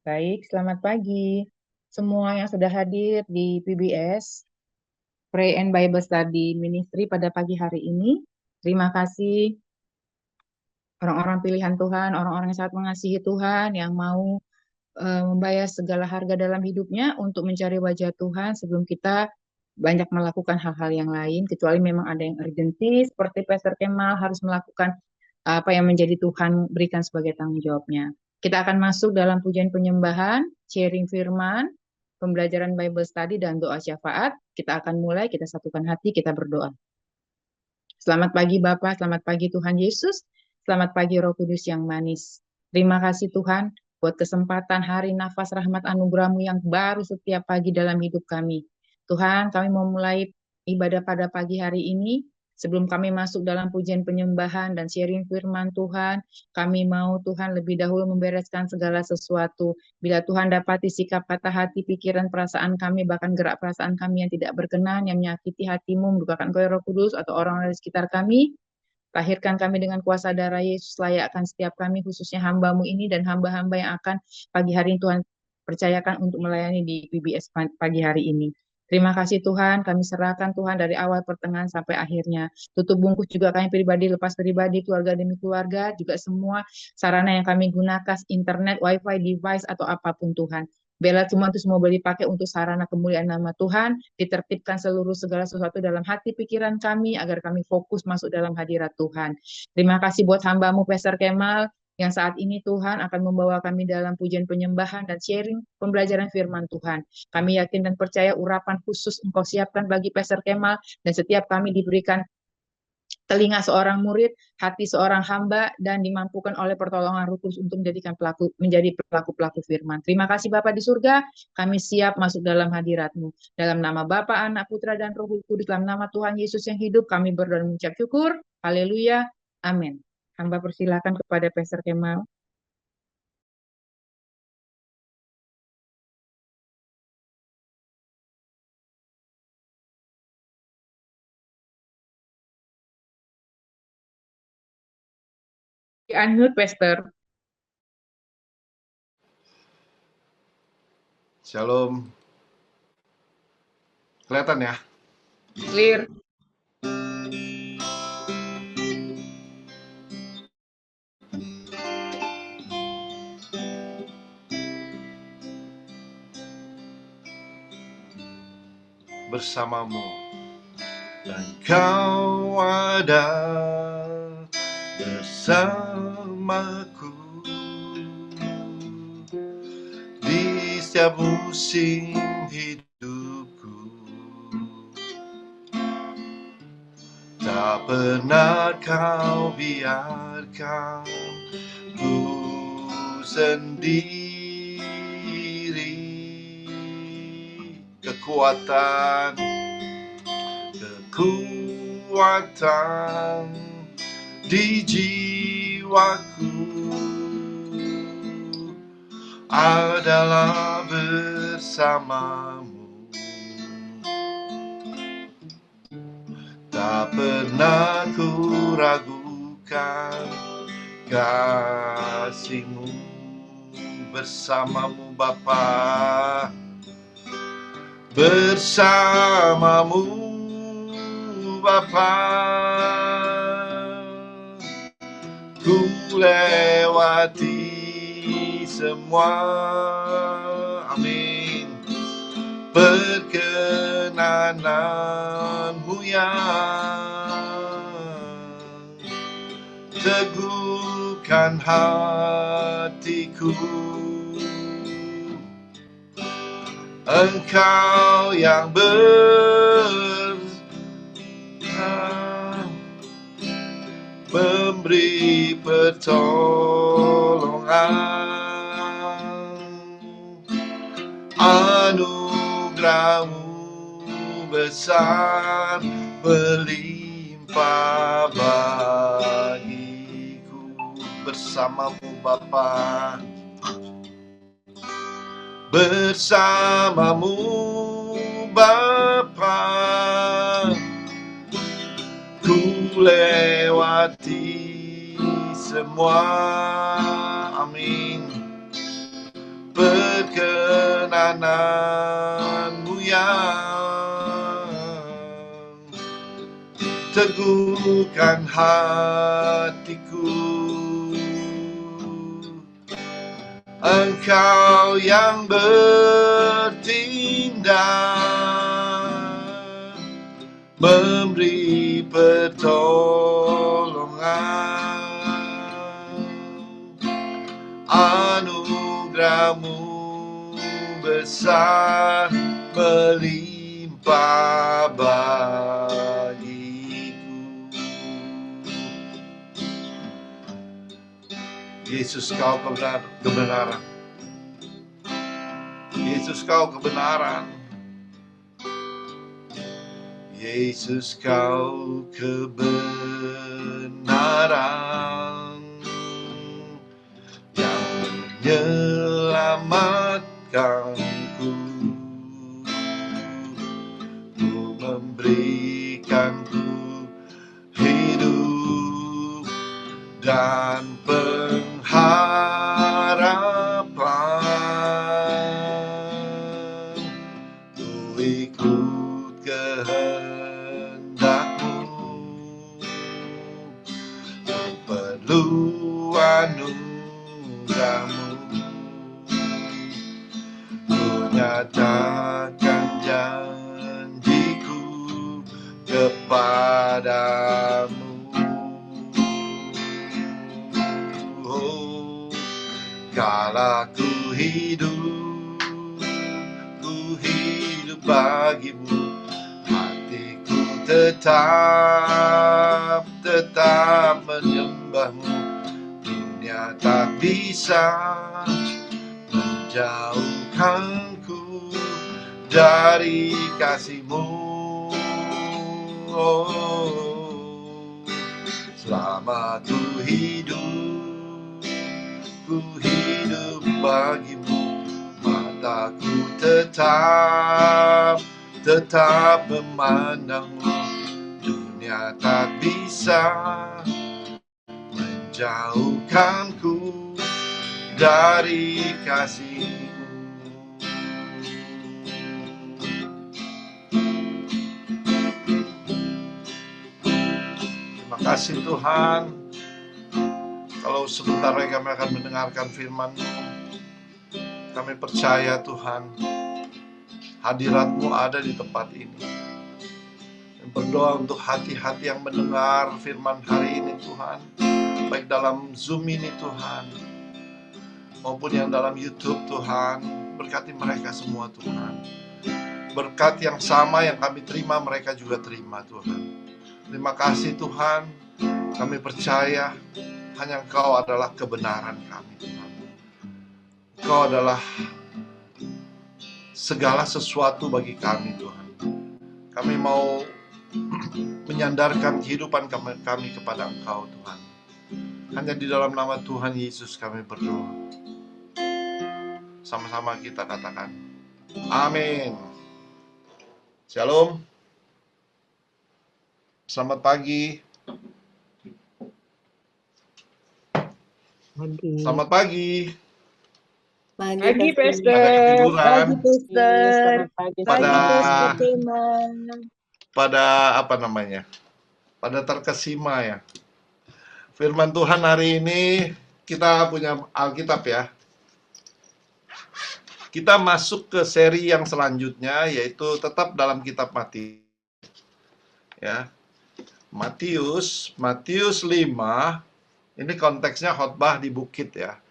Baik, selamat pagi. Semua yang sudah hadir di PBS, Pray and Bible Study Ministry pada pagi hari ini. Terima kasih orang-orang pilihan Tuhan, orang-orang yang sangat mengasihi Tuhan, yang mau membayar segala harga dalam hidupnya untuk mencari wajah Tuhan sebelum kita banyak melakukan hal-hal yang lain, kecuali memang ada yang urgensi, seperti Pastor Kemal harus melakukan apa yang menjadi Tuhan berikan sebagai tanggung jawabnya. Kita akan masuk dalam pujian penyembahan, sharing firman, pembelajaran Bible study, dan doa syafaat. Kita akan mulai, kita satukan hati, kita berdoa. Selamat pagi Bapak, selamat pagi Tuhan Yesus, selamat pagi Roh Kudus yang manis. Terima kasih Tuhan buat kesempatan hari nafas rahmat anugerah-Mu yang baru setiap pagi dalam hidup kami. Tuhan, kami mau mulai ibadah pada pagi hari ini. Sebelum kami masuk dalam pujian penyembahan dan sharing firman Tuhan, kami mau Tuhan lebih dahulu membereskan segala sesuatu. Bila Tuhan dapati sikap kata hati, pikiran, perasaan kami, bahkan gerak perasaan kami yang tidak berkenan, yang menyakiti hatimu, mendukakan Kau Roh Kudus atau orang-orang di sekitar kami, lahirkan kami dengan kuasa darah Yesus, layakkan setiap kami, khususnya hamba-Mu ini dan hamba-hamba yang akan pagi hari ini Tuhan percayakan untuk melayani di PBS pagi hari ini. Terima kasih Tuhan, kami serahkan Tuhan dari awal pertengahan sampai akhirnya. Tutup bungkus juga kami pribadi, lepas pribadi, keluarga demi keluarga, juga semua sarana yang kami gunakan, internet, wifi, device, atau apapun Tuhan. Bela cuma itu semua boleh dipakai untuk sarana kemuliaan nama Tuhan, ditertibkan seluruh segala sesuatu dalam hati pikiran kami, agar kami fokus masuk dalam hadirat Tuhan. Terima kasih buat hamba-Mu, Pastor Kemal, yang saat ini Tuhan akan membawa kami dalam pujian penyembahan dan sharing pembelajaran firman Tuhan. Kami yakin dan percaya urapan khusus Engkau siapkan bagi Pastor Kemal, dan setiap kami diberikan telinga seorang murid, hati seorang hamba, dan dimampukan oleh pertolongan Roh Kudus untuk menjadi pelaku-pelaku firman. Terima kasih Bapa di surga, kami siap masuk dalam hadirat-Mu. Dalam nama Bapa, Anak, Putra, dan Roh Kudus, dalam nama Tuhan Yesus yang hidup, kami berdoa dan mengucap syukur. Haleluya. Amin. Hamba persilakan kepada Pastor Kemal. Unmute, Pastor. Shalom. Kelihatan ya? Clear. Bersamamu dan Kau ada bersamaku di setiap musim hidupku. Tak pernah Kau biarkan ku sendiri. Kekuatan di jiwaku adalah bersamamu. Tak pernah ku ragukan kasih-Mu. Bersamamu Bapa, bersamamu Bapa, ku lewati semua, amin, perkenananmu yang teguhkan hatiku. Engkau yang memberi pertolongan, anugerah-Mu besar berlimpah bagiku. Bersamamu Bapa, bersamamu Bapa, ku lewati semua, amin, perkenananmu yang teguhkan hatiku. Engkau yang bertindak, memberi pertolongan. Anugerahmu besar melimpah bagiku. Yesus, kau kebenaran. Yesus, kau kebenaran. Yesus, kau kebenaran yang menyelamatkanku, ku memberikanku hidup dan pengharapan. Ku ikut kehendakmu, ku perlu anugerahmu. Ku nyatakan janjiku kepadamu. Kala ku hidup bagimu, hatiku tetap menyembahmu. Dunia tak bisa menjauhkanku dari kasih-Mu. Selama ku hidup bagimu, mataku tetap memandangmu. Dunia tak bisa menjauhkanku dari kasih-Mu. Terima kasih Tuhan, kalau sebentar lagi kami akan mendengarkan firman-Mu. Kami percaya Tuhan, hadirat-Mu ada di tempat ini. Dan berdoa untuk hati-hati yang mendengar firman hari ini Tuhan, baik dalam Zoom ini Tuhan, maupun yang dalam YouTube Tuhan. Berkati mereka semua Tuhan. Berkat yang sama yang kami terima, mereka juga terima Tuhan. Terima kasih Tuhan, kami percaya hanya Engkau adalah kebenaran kami Tuhan. Engkau adalah segala sesuatu bagi kami Tuhan. Kami mau menyandarkan kehidupan kami kepada Engkau Tuhan. Hanya di dalam nama Tuhan Yesus kami berdoa. Sama-sama kita katakan amin. Shalom. Selamat pagi. Selamat pagi. Pagi, Pada Pastor. ketiduran. Pagi, Pastor. Pagi, Pagi, Pastor Pak. Teman. Pada apa namanya? Pada terkesima ya. Firman Tuhan hari ini kita punya Alkitab ya. Kita masuk ke seri yang selanjutnya, yaitu tetap dalam kitab Matius. Ya. Matius 5. Ini konteksnya khotbah di bukit ya.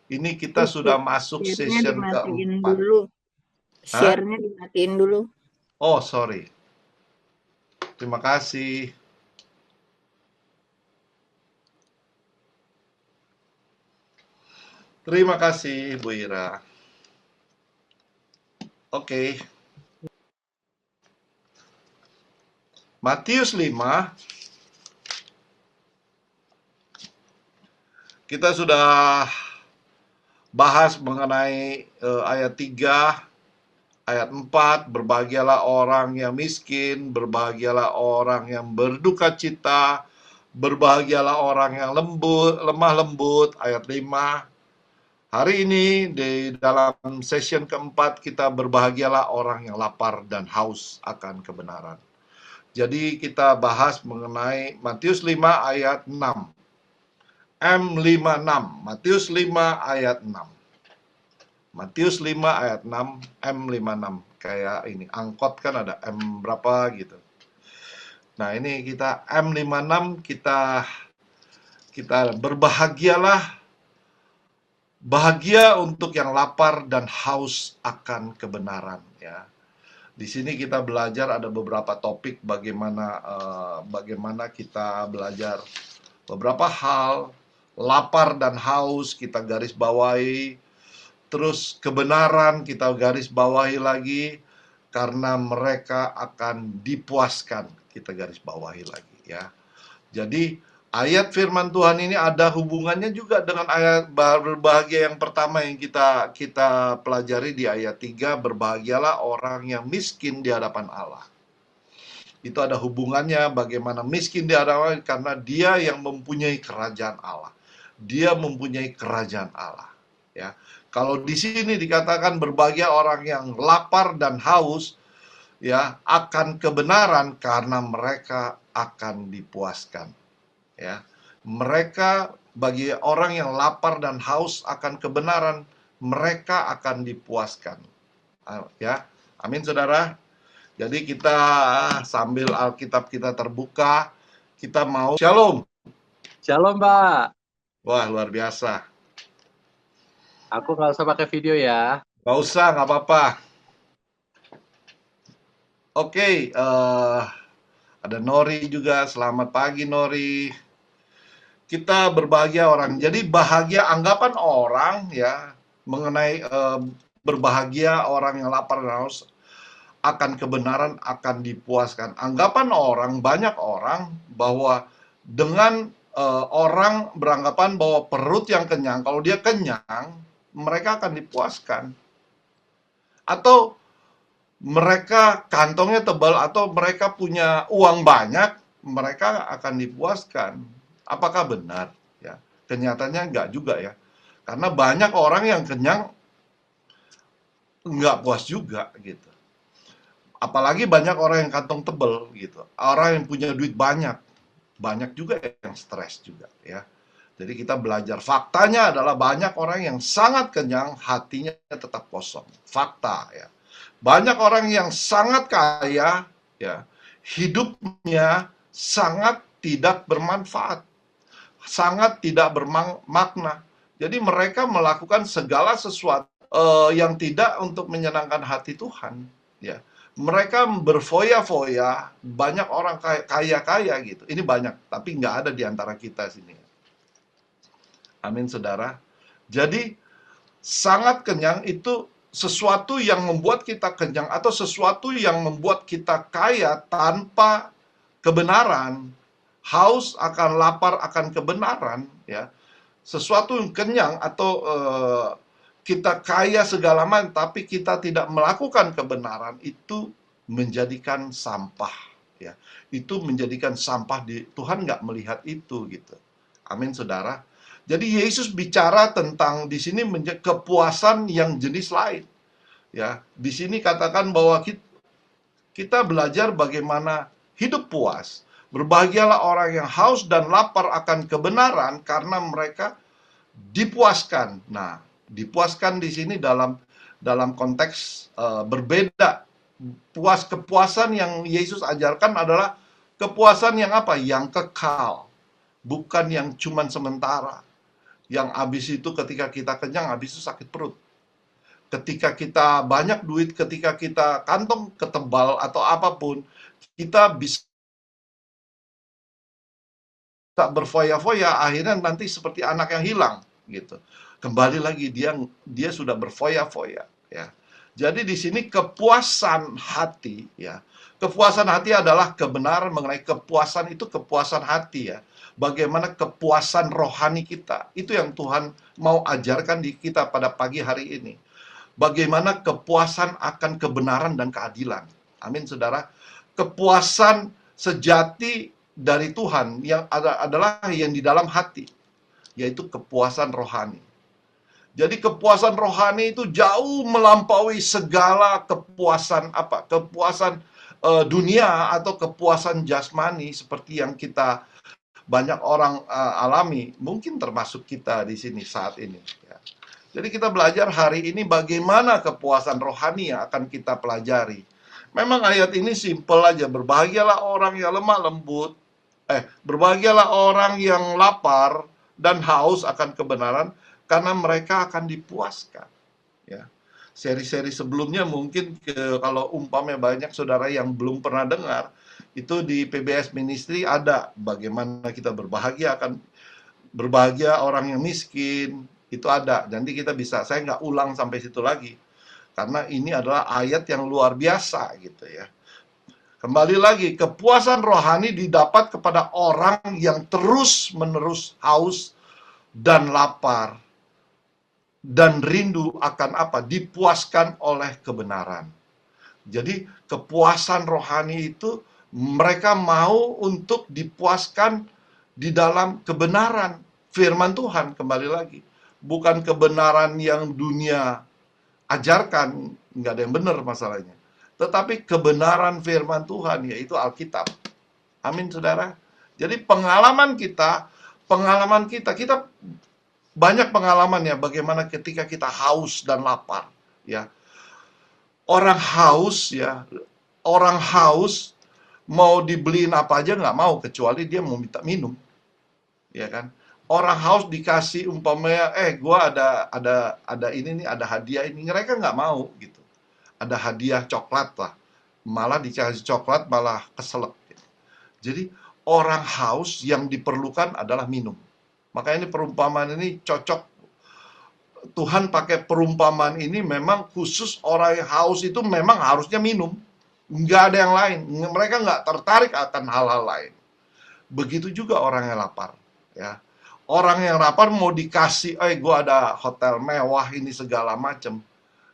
Ini kita sudah masuk Share-nya session dimatiin keempat. dulu. Hah? Share-nya dimatiin dulu. Oh, sorry. Terima kasih. Terima kasih, Bu Ira. Oke. Matius 5. Kita sudah bahas mengenai ayat 3, ayat 4, berbahagialah orang yang miskin, berbahagialah orang yang berduka cita, berbahagialah orang yang lemah lembut, ayat 5. Hari ini di dalam session keempat kita berbahagialah orang yang lapar dan haus akan kebenaran. Jadi kita bahas mengenai Matius 5 ayat 6. M56. Matius 5 ayat 6. Matius 5 ayat 6, M56. Kayak ini, angkot kan ada M berapa gitu. Nah, ini kita M56, kita berbahagialah, bahagia untuk yang lapar dan haus akan kebenaran, ya. Di sini kita belajar ada beberapa topik bagaimana kita belajar beberapa hal. Lapar dan haus kita garis bawahi, terus kebenaran kita garis bawahi lagi, karena mereka akan dipuaskan, kita garis bawahi lagi, ya. Jadi ayat firman Tuhan ini ada hubungannya juga dengan ayat berbahagia yang pertama yang kita pelajari di ayat 3, berbahagialah orang yang miskin di hadapan Allah. Itu ada hubungannya bagaimana miskin di hadapan Allah, karena dia yang mempunyai kerajaan Allah. Dia mempunyai kerajaan Allah, ya. Kalau di sini dikatakan berbahagia orang yang lapar dan haus, ya, akan kebenaran, karena mereka akan dipuaskan, ya. Mereka, bagi orang yang lapar dan haus akan kebenaran, mereka akan dipuaskan, ya. Amin, saudara. Jadi kita sambil Alkitab kita terbuka, kita mau Shalom. Shalom, Pak. Wah, luar biasa. Aku nggak usah pakai video ya. Nggak usah, nggak apa-apa. Oke, ada Nori juga. Selamat pagi, Nori. Kita berbahagia orang. Jadi bahagia, anggapan orang, ya, mengenai berbahagia orang yang lapar dan haus akan kebenaran, akan dipuaskan. Anggapan orang, banyak orang, bahwa dengan orang beranggapan bahwa perut yang kenyang, kalau dia kenyang, mereka akan dipuaskan. Atau mereka kantongnya tebal, atau mereka punya uang banyak, mereka akan dipuaskan. Apakah benar? Ya, kenyataannya enggak juga, ya. Karena banyak orang yang kenyang enggak puas juga gitu. Apalagi banyak orang yang kantong tebal gitu. Orang yang punya duit banyak juga yang stres juga, ya. Jadi kita belajar, faktanya adalah banyak orang yang sangat kenyang, hatinya tetap kosong. Fakta, ya. Banyak orang yang sangat kaya, ya, hidupnya sangat tidak bermanfaat, sangat tidak bermakna. Jadi mereka melakukan segala sesuatu yang tidak untuk menyenangkan hati Tuhan, ya. Mereka berfoya-foya, banyak orang kaya-kaya gitu. Ini banyak, tapi nggak ada di antara kita sini. Amin, saudara. Jadi, sangat kenyang itu sesuatu yang membuat kita kenyang, atau sesuatu yang membuat kita kaya tanpa kebenaran. Haus akan lapar akan kebenaran, ya. Sesuatu yang kenyang atau kita kaya segala macam, tapi kita tidak melakukan kebenaran, itu menjadikan sampah, ya. Itu menjadikan sampah, Tuhan nggak melihat itu gitu. Amin, saudara. Jadi Yesus bicara tentang di sini kepuasan yang jenis lain, ya. Di sini katakan bahwa kita belajar bagaimana hidup puas. Berbahagialah orang yang haus dan lapar akan kebenaran, karena mereka dipuaskan. Nah, dipuaskan di sini dalam konteks berbeda. Kepuasan yang Yesus ajarkan adalah kepuasan yang apa? Yang kekal, bukan yang cuman sementara. Yang habis itu ketika kita kenyang, habis itu sakit perut. Ketika kita banyak duit, ketika kita kantong ketebal atau apapun, kita bisa berfoya-foya, akhirnya nanti seperti anak yang hilang gitu. Kembali lagi dia sudah berfoya-foya, ya. Jadi di sini kepuasan hati, ya. Kepuasan hati adalah kebenaran mengenai kepuasan itu, kepuasan hati, ya. Bagaimana kepuasan rohani kita. Itu yang Tuhan mau ajarkan di kita pada pagi hari ini. Bagaimana kepuasan akan kebenaran dan keadilan. Amin, saudara. Kepuasan sejati dari Tuhan yang adalah yang di dalam hati, yaitu kepuasan rohani. Jadi kepuasan rohani itu jauh melampaui segala kepuasan kepuasan dunia atau kepuasan jasmani seperti yang kita banyak orang alami, mungkin termasuk kita di sini saat ini. Ya. Jadi kita belajar hari ini bagaimana kepuasan rohani yang akan kita pelajari. Memang ayat ini simpel aja, berbahagialah orang yang lemah lembut, berbahagialah orang yang lapar dan haus akan kebenaran, karena mereka akan dipuaskan. Ya. Seri-seri sebelumnya mungkin kalau umpamanya banyak saudara yang belum pernah dengar, itu di PBS Ministry ada bagaimana kita berbahagia orang yang miskin, itu ada. Nanti kita bisa, saya nggak ulang sampai situ lagi, karena ini adalah ayat yang luar biasa gitu ya. Kembali lagi, kepuasan rohani didapat kepada orang yang terus-menerus haus dan lapar dan rindu akan dipuaskan oleh kebenaran. Jadi kepuasan rohani itu mereka mau untuk dipuaskan di dalam kebenaran firman Tuhan. Kembali lagi, bukan kebenaran yang dunia ajarkan, nggak ada yang benar masalahnya, tetapi kebenaran firman Tuhan, yaitu Alkitab. Amin, saudara. Jadi pengalaman kita banyak pengalaman ya, bagaimana ketika kita haus dan lapar ya. Orang haus mau dibeliin apa aja nggak mau, kecuali dia mau minta minum, ya kan. Orang haus dikasih umpamanya, gua ada ini nih, ada hadiah ini, mereka nggak mau gitu. Ada hadiah coklat lah, malah dikasih coklat malah keselak gitu. Jadi orang haus yang diperlukan adalah minum. Makanya ini perumpamaan ini cocok. Tuhan pakai perumpamaan ini memang khusus orang yang haus itu memang harusnya minum. Nggak ada yang lain. Mereka nggak tertarik akan hal-hal lain. Begitu juga orang yang lapar. Ya. Orang yang lapar mau dikasih, gue ada hotel mewah ini segala macam.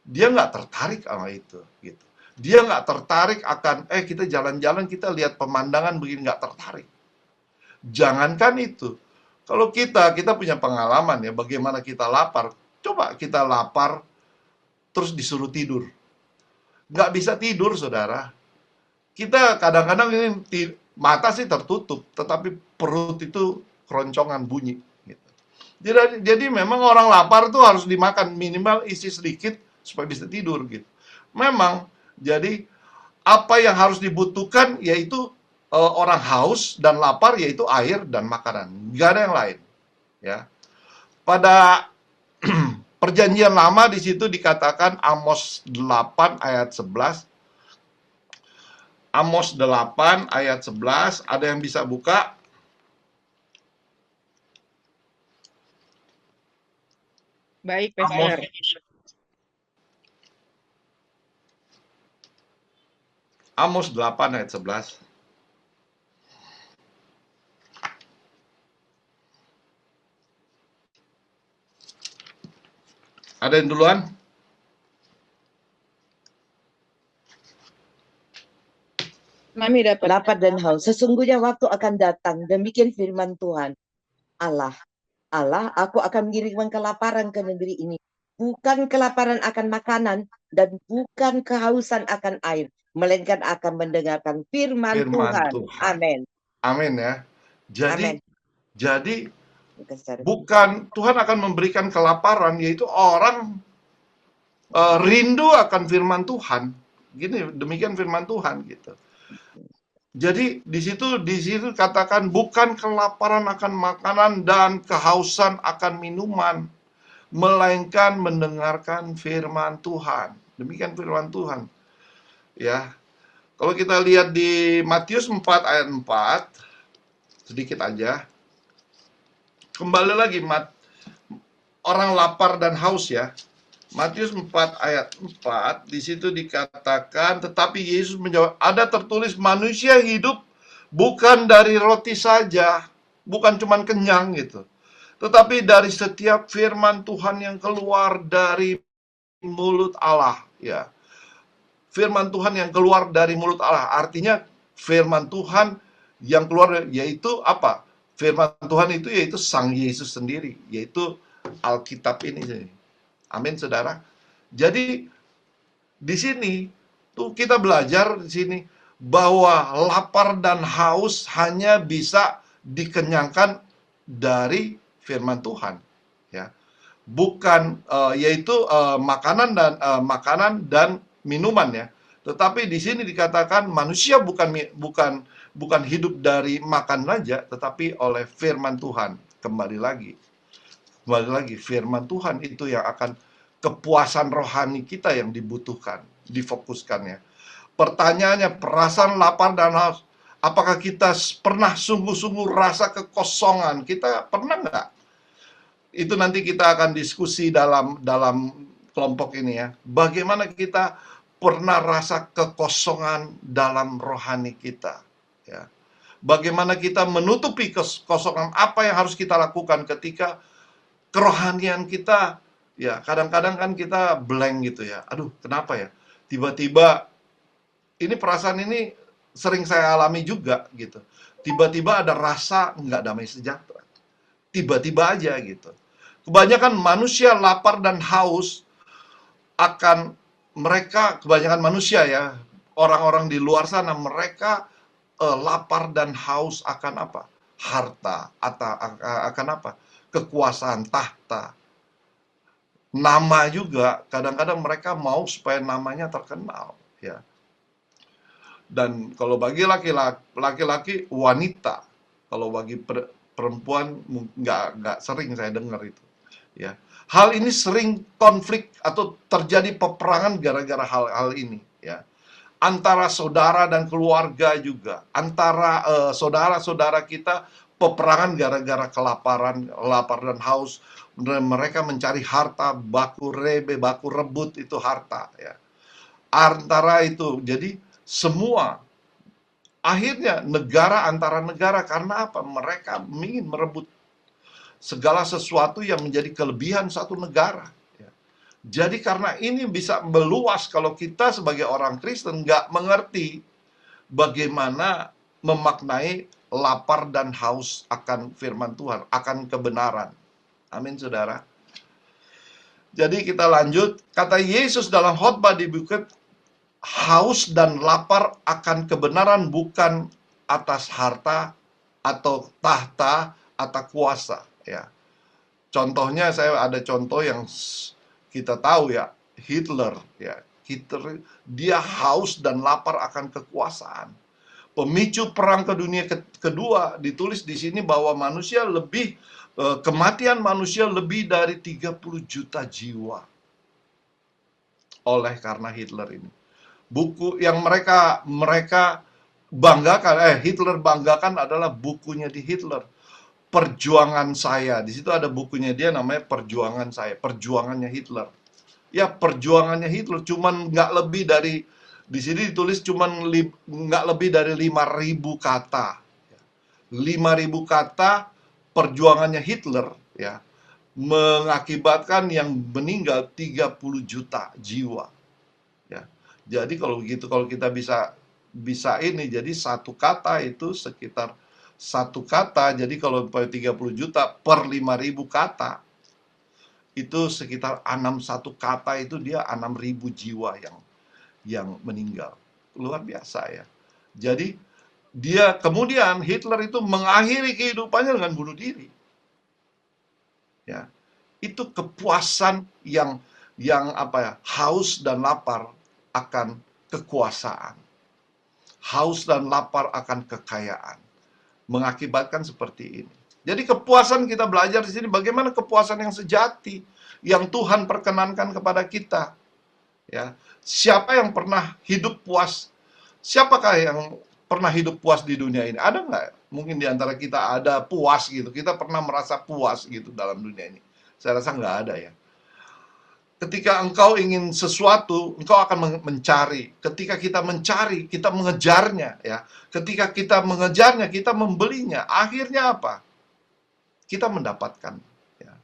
Dia nggak tertarik sama itu. Gitu. Dia nggak tertarik akan, kita jalan-jalan, kita lihat pemandangan begini, nggak tertarik. Jangankan itu. Kalau kita punya pengalaman ya, bagaimana kita lapar. Coba kita lapar, terus disuruh tidur. Nggak bisa tidur, saudara. Kita kadang-kadang ini mata sih tertutup, tetapi perut itu keroncongan bunyi. Gitu. Jadi memang orang lapar tuh harus dimakan, minimal isi sedikit supaya bisa tidur. Gitu. Memang, jadi apa yang harus dibutuhkan yaitu orang haus dan lapar, yaitu air dan makanan. Nggak ada yang lain. Ya. Pada perjanjian lama di situ dikatakan Amos 8 ayat 11. Amos 8 ayat 11, ada yang bisa buka? Baik, Pastor. Amos 8 ayat 11. Ada yang duluan? Mami dapat. Lapar dan haus. Sesungguhnya waktu akan datang, demikian firman Tuhan. Allah, aku akan mengirimkan kelaparan ke negeri ini. Bukan kelaparan akan makanan dan bukan kehausan akan air, melainkan akan mendengarkan firman Tuhan. Amin. Amin ya. Amin. Jadi bukan Tuhan akan memberikan kelaparan, yaitu orang rindu akan firman Tuhan. Gini, demikian firman Tuhan gitu. Jadi di situ katakan bukan kelaparan akan makanan dan kehausan akan minuman, melainkan mendengarkan firman Tuhan. Demikian firman Tuhan. Ya. Kalau kita lihat di Matius 4 ayat 4, sedikit aja. Kembali lagi, orang lapar dan haus ya. Matius 4 ayat 4, di situ dikatakan, tetapi Yesus menjawab, ada tertulis manusia hidup bukan dari roti saja, bukan cuman kenyang gitu, tetapi dari setiap firman Tuhan yang keluar dari mulut Allah ya. Firman Tuhan yang keluar dari mulut Allah, artinya firman Tuhan yang keluar yaitu apa? Firman Tuhan itu yaitu Sang Yesus sendiri, yaitu Alkitab ini. Amin, saudara. Jadi di sini tuh kita belajar di sini bahwa lapar dan haus hanya bisa dikenyangkan dari firman Tuhan, ya. Bukan yaitu makanan dan minuman, ya. Tetapi di sini dikatakan manusia bukan hidup dari makan saja, tetapi oleh firman Tuhan. Kembali lagi, firman Tuhan itu yang akan kepuasan rohani kita yang dibutuhkan, difokuskannya. Pertanyaannya, perasaan lapar dan haus, apakah kita pernah sungguh-sungguh rasa kekosongan? Kita pernah nggak? Itu nanti kita akan diskusi dalam kelompok ini, ya. Bagaimana kita pernah rasa kekosongan dalam rohani kita, ya. Bagaimana kita menutupi kekosongan, apa yang harus kita lakukan ketika kerohanian kita, ya, kadang-kadang kan kita blank gitu, ya. Aduh, kenapa ya? Tiba-tiba, ini perasaan ini sering saya alami juga gitu. Tiba-tiba ada rasa nggak damai sejahtera. Tiba-tiba aja gitu. Kebanyakan manusia lapar dan haus akan kebanyakan manusia, ya, orang-orang di luar sana, mereka lapar dan haus akan apa? Harta, atau akan apa? Kekuasaan, tahta. Nama juga, kadang-kadang mereka mau supaya namanya terkenal, ya. Dan kalau bagi laki-laki, wanita. Kalau bagi perempuan, nggak sering saya dengar itu, ya. Hal ini sering konflik atau terjadi peperangan gara-gara hal-hal ini, ya. Antara saudara dan keluarga juga, antara saudara-saudara kita, peperangan gara-gara kelaparan, lapar dan haus. Mereka mencari harta, baku rebut itu harta, ya. Antara itu, jadi semua akhirnya antara negara, karena apa? Mereka ingin merebut segala sesuatu yang menjadi kelebihan satu negara, ya. Jadi karena ini bisa meluas kalau kita sebagai orang Kristen nggak mengerti bagaimana memaknai lapar dan haus akan firman Tuhan, akan kebenaran. Amin, saudara. Jadi kita lanjut. Kata Yesus dalam khotbah di bukit, haus dan lapar akan kebenaran bukan atas harta atau tahta atau kuasa, ya. Contohnya, saya ada contoh yang kita tahu, ya, Hitler, ya. Hitler, dia haus dan lapar akan kekuasaan. Pemicu perang dunia kedua ditulis di sini bahwa kematian manusia lebih dari 30 juta jiwa oleh karena Hitler ini. Buku yang mereka banggakan, Hitler banggakan adalah bukunya di Hitler, Perjuangan Saya. Di situ ada bukunya dia, namanya Perjuangan Saya, perjuangannya Hitler. Ya, perjuangannya Hitler, cuman nggak lebih dari, di sini ditulis cuman nggak lebih dari 5.000 kata. 5.000 kata perjuangannya Hitler, ya, mengakibatkan yang meninggal 30 juta jiwa, ya. Jadi kalau begitu, kalau kita bisa ini, jadi satu kata itu sekitar satu kata, jadi kalau 30 juta per 5.000 kata, itu sekitar 61 kata, itu dia 6.000 jiwa yang meninggal. Luar biasa, ya. Jadi kemudian Hitler itu mengakhiri kehidupannya dengan bunuh diri, ya. Itu kepuasan yang apa ya, haus dan lapar akan kekuasaan, haus dan lapar akan kekayaan, mengakibatkan seperti ini. Jadi kepuasan, kita belajar di sini bagaimana kepuasan yang sejati yang Tuhan perkenankan kepada kita, ya. Siapa yang pernah hidup puas? Siapakah yang pernah hidup puas di dunia ini? Ada nggak? Mungkin di antara kita ada puas gitu. Kita pernah merasa puas gitu dalam dunia ini. Saya rasa nggak ada, ya. Ketika engkau ingin sesuatu, engkau akan mencari. Ketika kita mencari, kita mengejarnya, ya. Ketika kita mengejarnya, kita membelinya. Akhirnya apa? Kita mendapatkan, ya.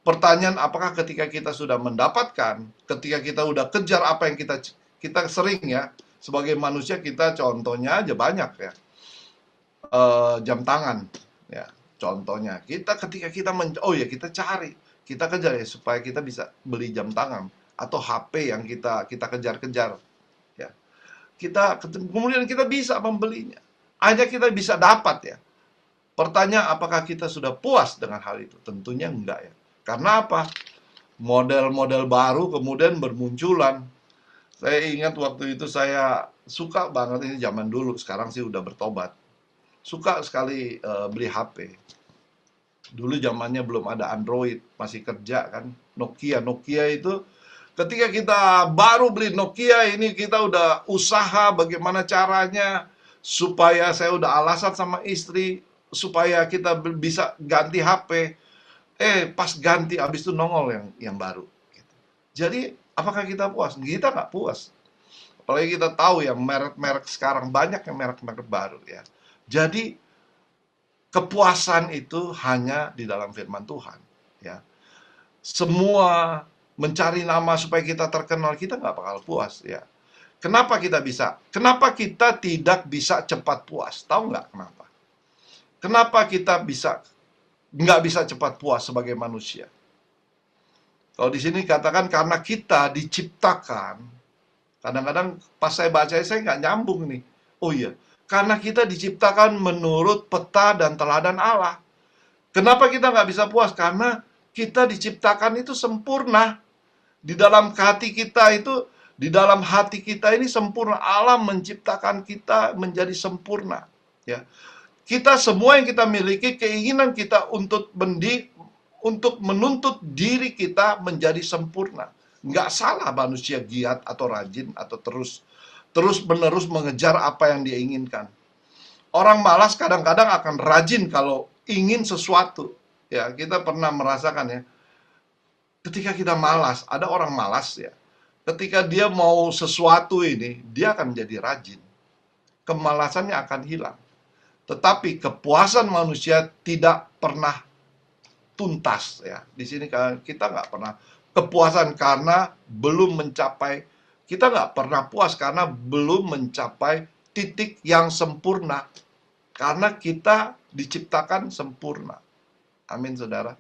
Pertanyaan, apakah ketika kita sudah mendapatkan, ketika kita udah kejar apa yang kita sering, ya, sebagai manusia kita contohnya aja banyak, ya. Jam tangan, ya, contohnya. Ketika kita kita cari, kita kejar ya, supaya kita bisa beli jam tangan atau HP yang kita kejar-kejar ya. Kemudian kita bisa membelinya. Hanya kita bisa dapat ya. Pertanyaan, apakah kita sudah puas dengan hal itu? Tentunya enggak ya. Karena apa? Model-model baru kemudian bermunculan. Saya ingat waktu itu saya suka banget, ini zaman dulu, sekarang sih udah bertobat. Suka sekali beli HP. Dulu zamannya belum ada Android, masih kerja kan. Nokia itu, ketika kita baru beli Nokia ini, kita udah usaha bagaimana caranya supaya, saya udah alasan sama istri supaya kita bisa ganti HP. Pas ganti, habis itu nongol yang baru. Jadi apakah kita puas? Kita nggak puas. Apalagi kita tahu yang merek-merek sekarang banyak yang merek-merek baru ya. Jadi kepuasan itu hanya di dalam firman Tuhan ya. Semua mencari nama supaya kita terkenal, kita nggak bakal puas ya. Kenapa kita tidak bisa cepat puas? Tahu nggak kenapa? Kenapa kita nggak bisa cepat puas sebagai manusia? Kalau di sini katakan karena kita diciptakan, kadang-kadang pas saya baca saya nggak nyambung nih. Oh iya, karena kita diciptakan menurut peta dan teladan Allah. Kenapa kita nggak bisa puas? Karena kita diciptakan itu sempurna. Di dalam hati kita ini sempurna. Allah menciptakan kita menjadi sempurna. Ya, kita semua yang kita miliki, keinginan kita untuk menuntut diri kita menjadi sempurna. Nggak salah manusia giat atau rajin atau terus-menerus mengejar apa yang dia inginkan. Orang malas kadang-kadang akan rajin kalau ingin sesuatu. Ya, kita pernah merasakan ya. Ketika kita malas, ada orang malas ya. Ketika dia mau sesuatu ini, dia akan menjadi rajin. Kemalasannya akan hilang. Tetapi kepuasan manusia tidak pernah tuntas ya. Di sini kita nggak pernah kepuasan karena belum mencapai, kita nggak pernah puas karena belum mencapai titik yang sempurna. Karena kita diciptakan sempurna. Amin, saudara.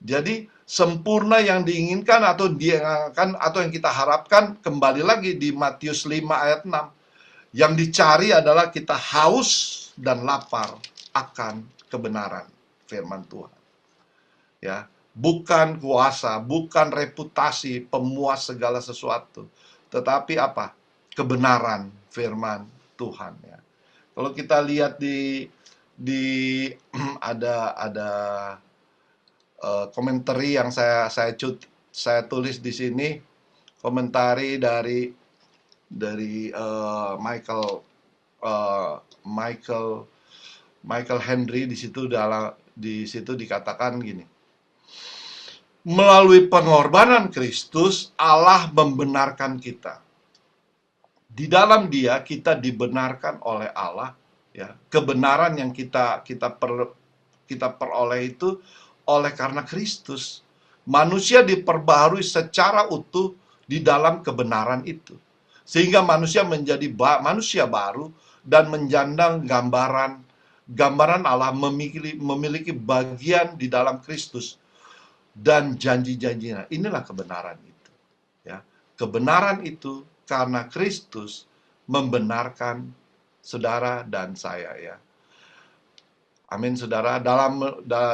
Jadi sempurna yang diinginkan atau yang kita harapkan, kembali lagi di Matius 5 ayat 6. Yang dicari adalah kita haus dan lapar akan kebenaran firman Tuhan. Ya, bukan kuasa, bukan reputasi pemuas segala sesuatu, tetapi apa? Kebenaran firman Tuhan ya. Kalau kita lihat di ada komentari yang saya tulis di sini, komentari dari Michael Henry. Di situ dikatakan gini. Melalui pengorbanan Kristus, Allah membenarkan kita. Di dalam Dia kita dibenarkan oleh Allah ya. Kebenaran yang kita peroleh itu oleh karena Kristus. Manusia diperbaharui secara utuh di dalam kebenaran itu. Sehingga manusia menjadi manusia baru dan menjandang gambaran Allah, memiliki bagian di dalam Kristus dan janji-janjinya. Inilah kebenaran itu. Ya, kebenaran itu karena Kristus membenarkan saudara dan saya ya. Amin, saudara.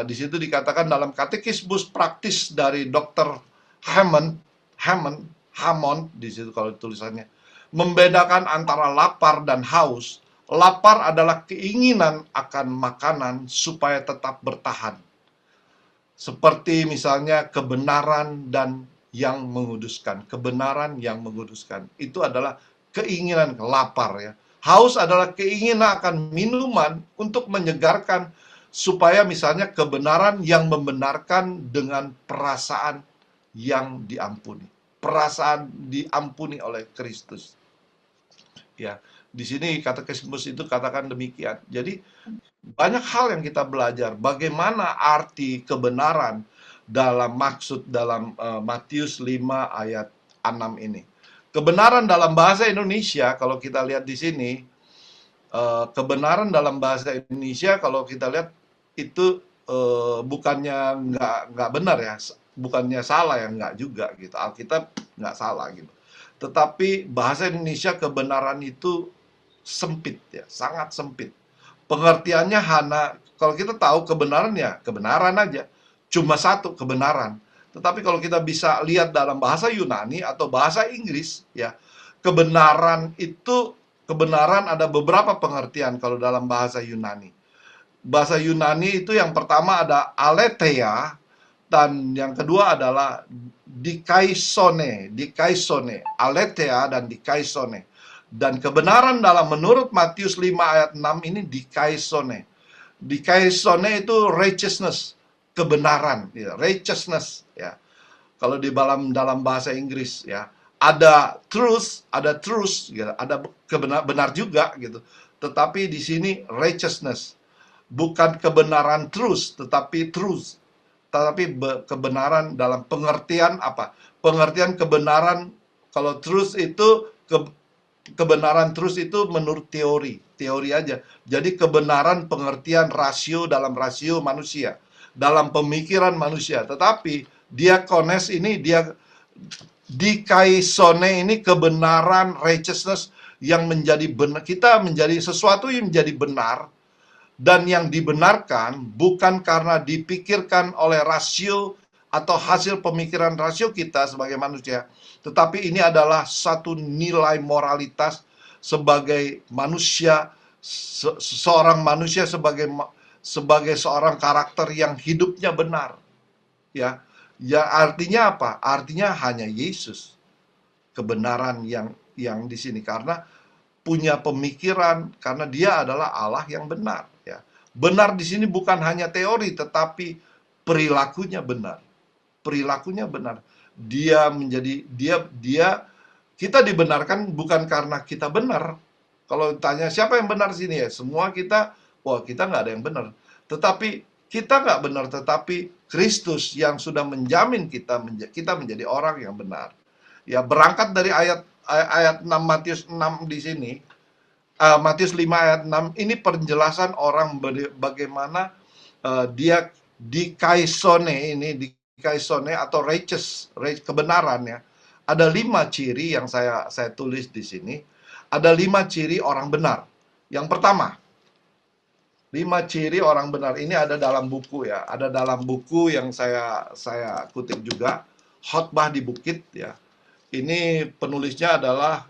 Di situ dikatakan dalam katekismus praktis dari Dr. Hammond di situ kalau tulisannya, membedakan antara lapar dan haus. Lapar adalah keinginan akan makanan supaya tetap bertahan. Seperti misalnya kebenaran dan yang menguduskan. Kebenaran yang menguduskan. Itu adalah keinginan lapar ya. Haus adalah keinginan akan minuman untuk menyegarkan, supaya misalnya kebenaran yang membenarkan dengan perasaan yang diampuni. Perasaan diampuni oleh Kristus. Ya, di sini katekismus itu katakan demikian. Jadi banyak hal yang kita belajar. Bagaimana arti kebenaran dalam Matius 5 ayat 6 ini. Kebenaran dalam bahasa Indonesia, kalau kita lihat di sini, kebenaran dalam bahasa Indonesia kalau kita lihat itu bukannya nggak benar ya, bukannya salah ya, nggak juga gitu. Alkitab nggak salah gitu. Tetapi bahasa Indonesia kebenaran itu sempit ya, sangat sempit. Pengertiannya hanya, kalau kita tahu kebenaran ya kebenaran aja, cuma satu kebenaran. Tetapi kalau kita bisa lihat dalam bahasa Yunani atau bahasa Inggris ya, kebenaran itu, kebenaran ada beberapa pengertian kalau dalam bahasa Yunani. Bahasa Yunani itu yang pertama ada aletheia, dan yang kedua adalah dikaisone, aletheia dan dikaisone. Dan kebenaran dalam menurut Matius 5 ayat 6 ini dikaisone. Dikaisone itu righteousness, kebenaran, ya, righteousness ya. Kalau di dalam bahasa Inggris ya, ada truth, gitu, ada benar juga gitu. Tetapi di sini righteousness, bukan kebenaran truth, tetapi truth. Tetapi kebenaran dalam pengertian apa? Pengertian kebenaran, kalau truth itu kebenaran truth itu menurut teori aja. Jadi kebenaran pengertian rasio dalam rasio manusia, dalam pemikiran manusia. Tetapi diakones ini, dia dikaisone ini kebenaran righteousness yang menjadi benar, kita menjadi sesuatu yang menjadi benar. Dan yang dibenarkan bukan karena dipikirkan oleh rasio atau hasil pemikiran rasio kita sebagai manusia, tetapi ini adalah satu nilai moralitas sebagai manusia, seorang manusia sebagai seorang karakter yang hidupnya benar. Ya, artinya apa? Artinya hanya Yesus kebenaran yang di sini, karena punya pemikiran, karena dia adalah Allah yang benar ya. Benar di sini bukan hanya teori, tetapi perilakunya benar. Perilakunya benar. Dia menjadi kita dibenarkan bukan karena kita benar. Kalau tanya siapa yang benar sini ya, semua kita, wah kita nggak ada yang benar. Tetapi kita nggak benar, tetapi Kristus yang sudah menjamin kita menjadi orang yang benar. Ya, berangkat dari ayat 6 Matius 6 di sini, Matius 5 ayat 6 ini penjelasan orang bagaimana dia dikaisone atau righteous, kebenaran ya. Ada 5 ciri yang saya tulis di sini. Ada 5 ciri orang benar. Yang pertama, 5 ciri orang benar ini ada dalam buku ya. Ada dalam buku yang saya kutip juga, Khotbah di Bukit ya. Ini penulisnya adalah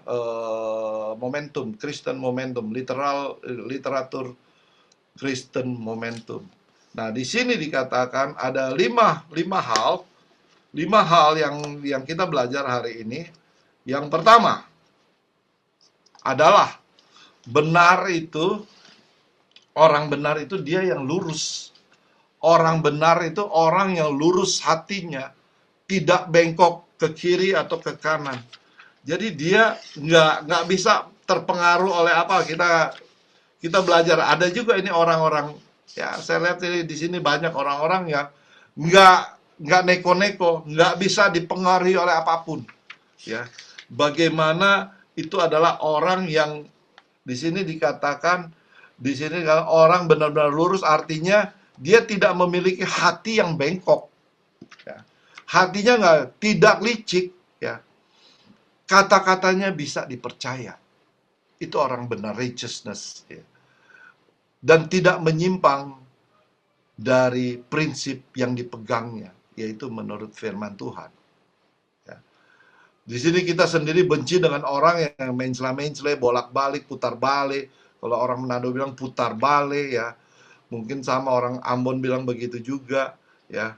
Momentum, Kristen Momentum, literatur Kristen Momentum. Nah, di sini dikatakan ada 5 hal yang kita belajar hari ini. Yang pertama adalah orang benar itu dia yang lurus. Orang benar itu orang yang lurus hatinya, tidak bengkok ke kiri atau ke kanan. Jadi dia nggak bisa terpengaruh oleh apa. Kita belajar, ada juga ini orang-orang ya, saya lihat di sini banyak orang-orang yang nggak neko-neko, nggak bisa dipengaruhi oleh apapun. Ya, bagaimana itu adalah orang yang di sini dikatakan, di sini orang benar-benar lurus, artinya dia tidak memiliki hati yang bengkok. Ya. Hatinya tidak licik, ya. Kata-katanya bisa dipercaya. Itu orang benar, righteousness. Ya. Dan tidak menyimpang dari prinsip yang dipegangnya, yaitu menurut firman Tuhan. Ya. Di sini kita sendiri benci dengan orang yang mencela-mencela, bolak-balik, putar balik. Kalau orang Manado bilang putar balik, ya. Mungkin sama orang Ambon bilang begitu juga, ya.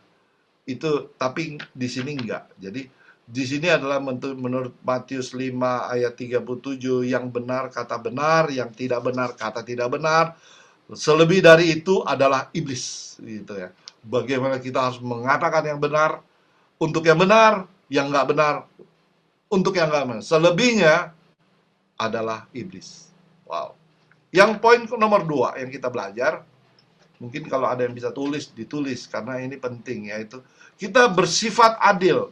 Itu, tapi di sini enggak. Jadi di sini adalah menurut Matius 5 ayat 37, yang benar kata benar, yang tidak benar kata tidak benar. Selebih dari itu adalah iblis, gitu ya. Bagaimana kita harus mengatakan yang benar untuk yang benar, yang enggak benar untuk yang enggak benar. Selebihnya adalah iblis. Wow. Yang poin nomor 2 yang kita belajar, mungkin kalau ada yang bisa ditulis karena ini penting, yaitu kita bersifat adil.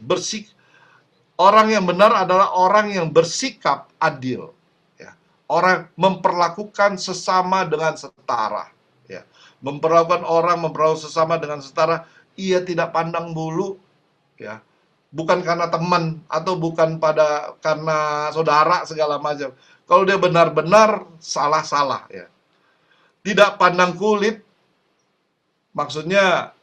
Orang yang benar adalah orang yang bersikap adil. Ya. Orang memperlakukan sesama dengan setara. Ya. memperlakukan orang, memperlakukan sesama dengan setara. Ia tidak pandang bulu, ya. Bukan karena teman atau bukan karena saudara segala macam. Kalau dia benar-benar salah-salah, ya. Tidak pandang kulit, maksudnya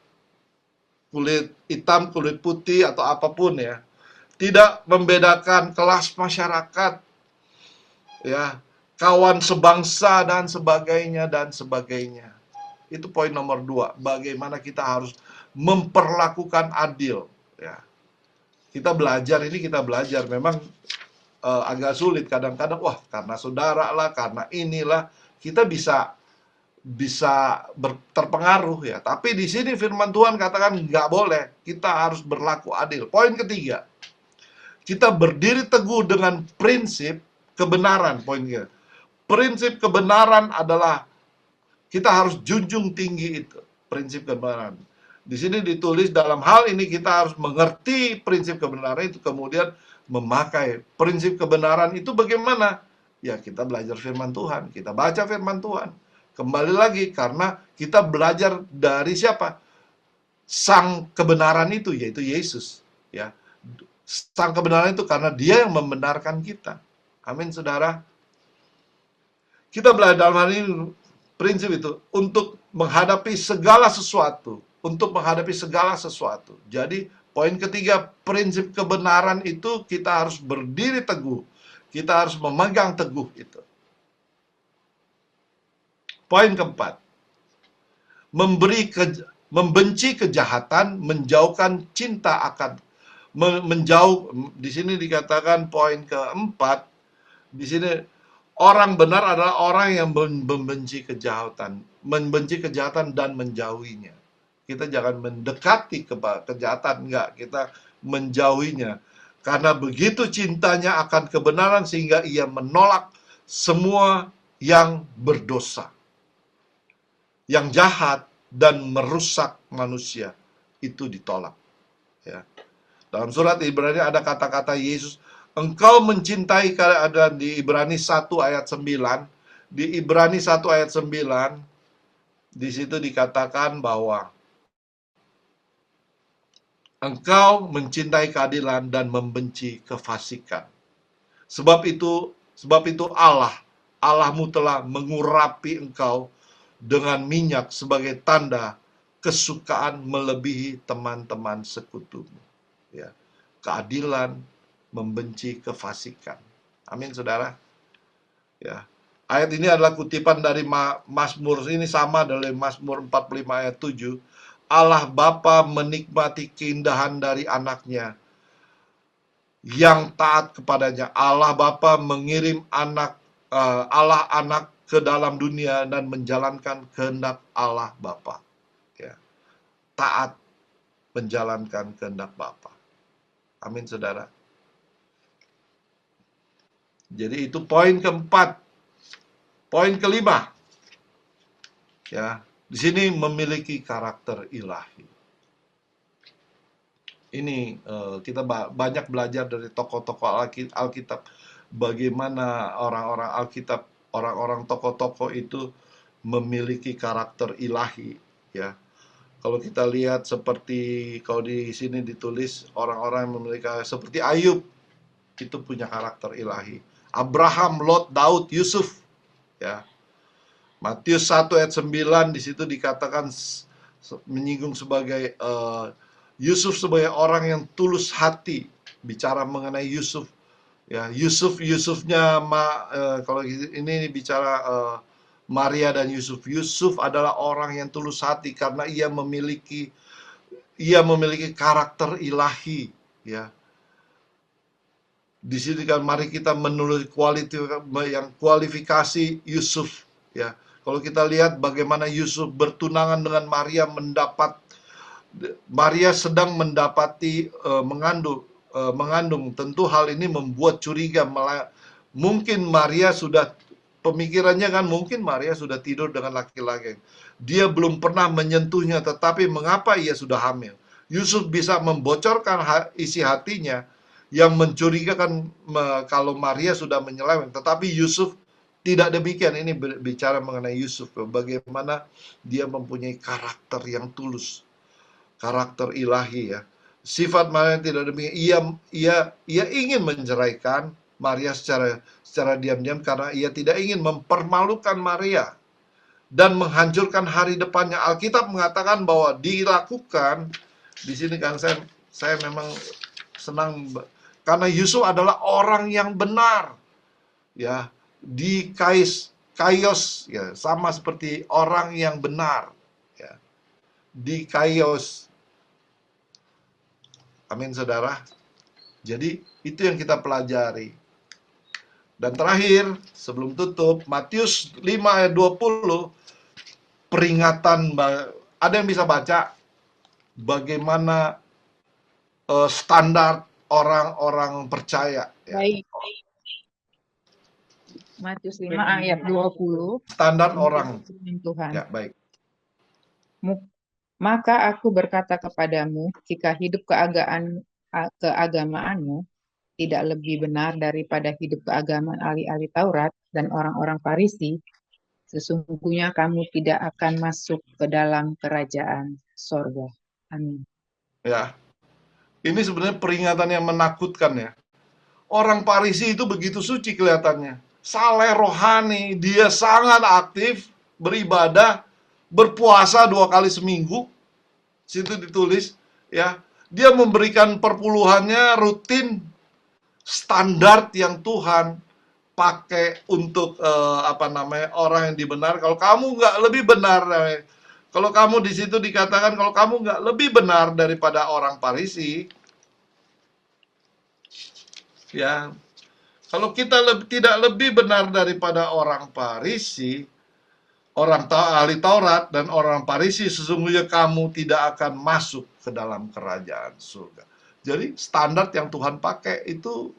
kulit hitam, kulit putih atau apapun, ya. Tidak membedakan kelas masyarakat, ya, kawan sebangsa dan sebagainya dan sebagainya. Itu poin nomor 2. Bagaimana kita harus memperlakukan adil, ya. Kita belajar memang agak sulit kadang-kadang. Wah, karena saudara lah, karena inilah kita bisa terpengaruh, ya. Tapi di sini firman Tuhan katakan nggak boleh. Kita harus berlaku adil. Poin ketiga, kita berdiri teguh dengan prinsip kebenaran. Poin ketiga, prinsip kebenaran adalah kita harus junjung tinggi itu, prinsip kebenaran. Di sini ditulis dalam hal ini kita harus mengerti prinsip kebenaran itu, kemudian memakai prinsip kebenaran itu bagaimana? Ya, kita belajar firman Tuhan, kita baca firman Tuhan. Kembali lagi, karena kita belajar dari siapa? Sang kebenaran itu, yaitu Yesus, ya. Sang kebenaran itu karena dia yang membenarkan kita. Amin, saudara. Kita belajar dalam hal ini prinsip itu untuk menghadapi segala sesuatu. Jadi poin ketiga, prinsip kebenaran itu kita harus berdiri teguh. Kita harus memegang teguh itu. Poin keempat, membenci kejahatan, menjauhkan cinta akan menjauh. Di sini dikatakan poin keempat, di sini orang benar adalah orang yang membenci kejahatan dan menjauhinya. Kita jangan mendekati kejahatan, enggak, kita menjauhinya. Karena begitu cintanya akan kebenaran sehingga ia menolak semua yang berdosa, yang jahat dan merusak manusia, itu ditolak, ya. Dalam surat Ibrani ada kata-kata Yesus, engkau mencintai, ada di Ibrani 1 ayat 9. Di Ibrani 1 ayat 9, di situ dikatakan bahwa engkau mencintai keadilan dan membenci kefasikan. Sebab itu Allahmu telah mengurapi engkau dengan minyak sebagai tanda kesukaan melebihi teman-teman sekutumu. Ya, keadilan membenci kefasikan. Amin, saudara. Ya. Ayat ini adalah kutipan dari Mazmur, ini sama dari Mazmur 45 ayat 7. Allah Bapa menikmati keindahan dari anaknya yang taat kepadanya. Allah Bapa mengirim Allah anak ke dalam dunia dan menjalankan kehendak Allah Bapa. Ya. Taat menjalankan kehendak Bapa. Amin, saudara. Jadi itu poin keempat. Poin kelima, ya, di sini memiliki karakter ilahi. Ini kita banyak belajar dari tokoh-tokoh Alkitab, bagaimana orang-orang Alkitab, orang-orang tokoh-tokoh itu memiliki karakter ilahi, ya. Kalau kita lihat seperti, kalau di sini ditulis orang-orang yang memiliki seperti Ayub, itu punya karakter ilahi. Abraham, Lot, Daud, Yusuf, ya. Matius 1 ayat 9 di situ dikatakan menyinggung sebagai Yusuf sebagai orang yang tulus hati, bicara mengenai Yusuf, ya. Yusufnya kalau ini bicara Maria dan Yusuf. Yusuf adalah orang yang tulus hati karena ia memiliki karakter ilahi, ya. Di sini kan mari kita menulis kualifikasi Yusuf, ya. Kalau kita lihat bagaimana Yusuf bertunangan dengan Maria, Maria sedang mendapati mengandung. Tentu hal ini membuat curiga. Mungkin Maria sudah, pemikirannya kan mungkin Maria sudah tidur dengan laki-laki. Dia belum pernah menyentuhnya, tetapi mengapa ia sudah hamil? Yusuf bisa membocorkan isi hatinya yang mencurigakan kalau Maria sudah menyeleweng. Tetapi Yusuf Tidak demikian, ini bicara mengenai Yusuf, bagaimana dia mempunyai karakter yang tulus, karakter ilahi ya. Sifat Maria tidak demikian. Ia ingin menceraikan Maria secara diam-diam karena ia tidak ingin mempermalukan Maria dan menghancurkan hari depannya. Alkitab mengatakan bahwa dilakukan di sini kan saya memang senang karena Yusuf adalah orang yang benar. Ya, di kaios ya, sama seperti orang yang benar ya. Di kaios. Amin saudara. Jadi itu yang kita pelajari. Dan terakhir, sebelum tutup, Matius 5 ayat 20, peringatan, ada yang bisa baca bagaimana standar orang-orang percaya ya. Baik. Matius 5 ayat 20. Standar orang Tuhan. ya, baik. Maka aku berkata kepadamu, jika hidup keagamaanmu tidak lebih benar daripada hidup keagamaan ahli-ahli Taurat dan orang-orang Farisi, sesungguhnya kamu tidak akan masuk ke dalam kerajaan sorga. Amin. Ya, ini sebenarnya peringatan yang menakutkan ya. Orang Farisi itu begitu suci kelihatannya, saleh rohani, dia sangat aktif beribadah, berpuasa 2 kali seminggu. Situ ditulis ya, dia memberikan perpuluhannya rutin, standar yang Tuhan pakai untuk orang yang dibenar. Kalau kamu nggak lebih benar, kalau kamu di situ dikatakan kalau kamu nggak lebih benar daripada orang Farisi, ya, kalau kita tidak lebih benar daripada orang Farisi, orang ahli Taurat dan orang Farisi, sesungguhnya kamu tidak akan masuk ke dalam kerajaan surga. Jadi standar yang Tuhan pakai itu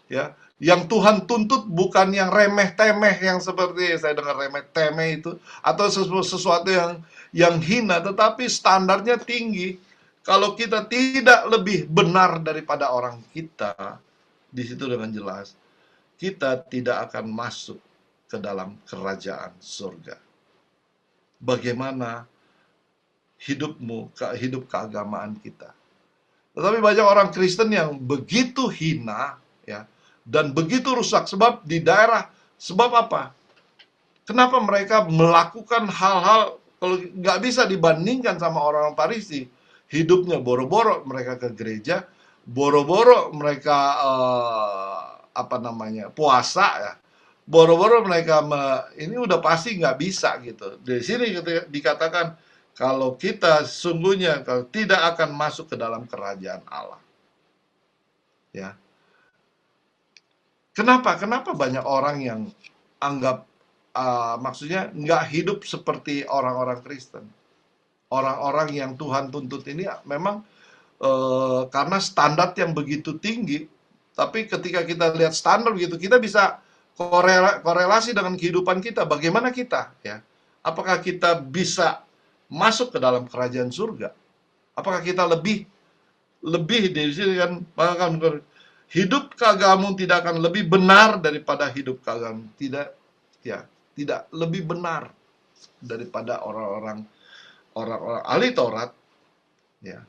ya, yang Tuhan tuntut bukan yang remeh-temeh, yang seperti saya dengar remeh-temeh itu, atau sesuatu yang hina, tetapi standarnya tinggi. Kalau kita tidak lebih benar daripada orang kita, di situ dengan jelas kita tidak akan masuk ke dalam kerajaan surga. Bagaimana hidupmu, hidup keagamaan kita? Tetapi banyak orang Kristen yang begitu hina ya, dan begitu rusak sebab di daerah, sebab apa? Kenapa mereka melakukan hal-hal kalau nggak bisa dibandingkan sama orang Farisi? Hidupnya boro-boro mereka ke gereja, boro-boro mereka puasa ya, boro-boro mereka ini udah pasti nggak bisa gitu. Di sini dikatakan kalau kita sungguhnya kalau tidak akan masuk ke dalam kerajaan Allah. Ya. Kenapa banyak orang yang anggap maksudnya nggak hidup seperti orang-orang Kristen, orang-orang yang Tuhan tuntut ini memang karena standar yang begitu tinggi. Tapi ketika kita lihat standar begitu, kita bisa korelasi dengan kehidupan kita. Bagaimana kita ya? Apakah kita bisa masuk ke dalam kerajaan surga? Apakah kita lebih dari sini kan, hidup keagamaanmu tidak akan lebih benar daripada hidup keagamaanmu. Tidak lebih benar daripada orang-orang ahli Taurat. Ya.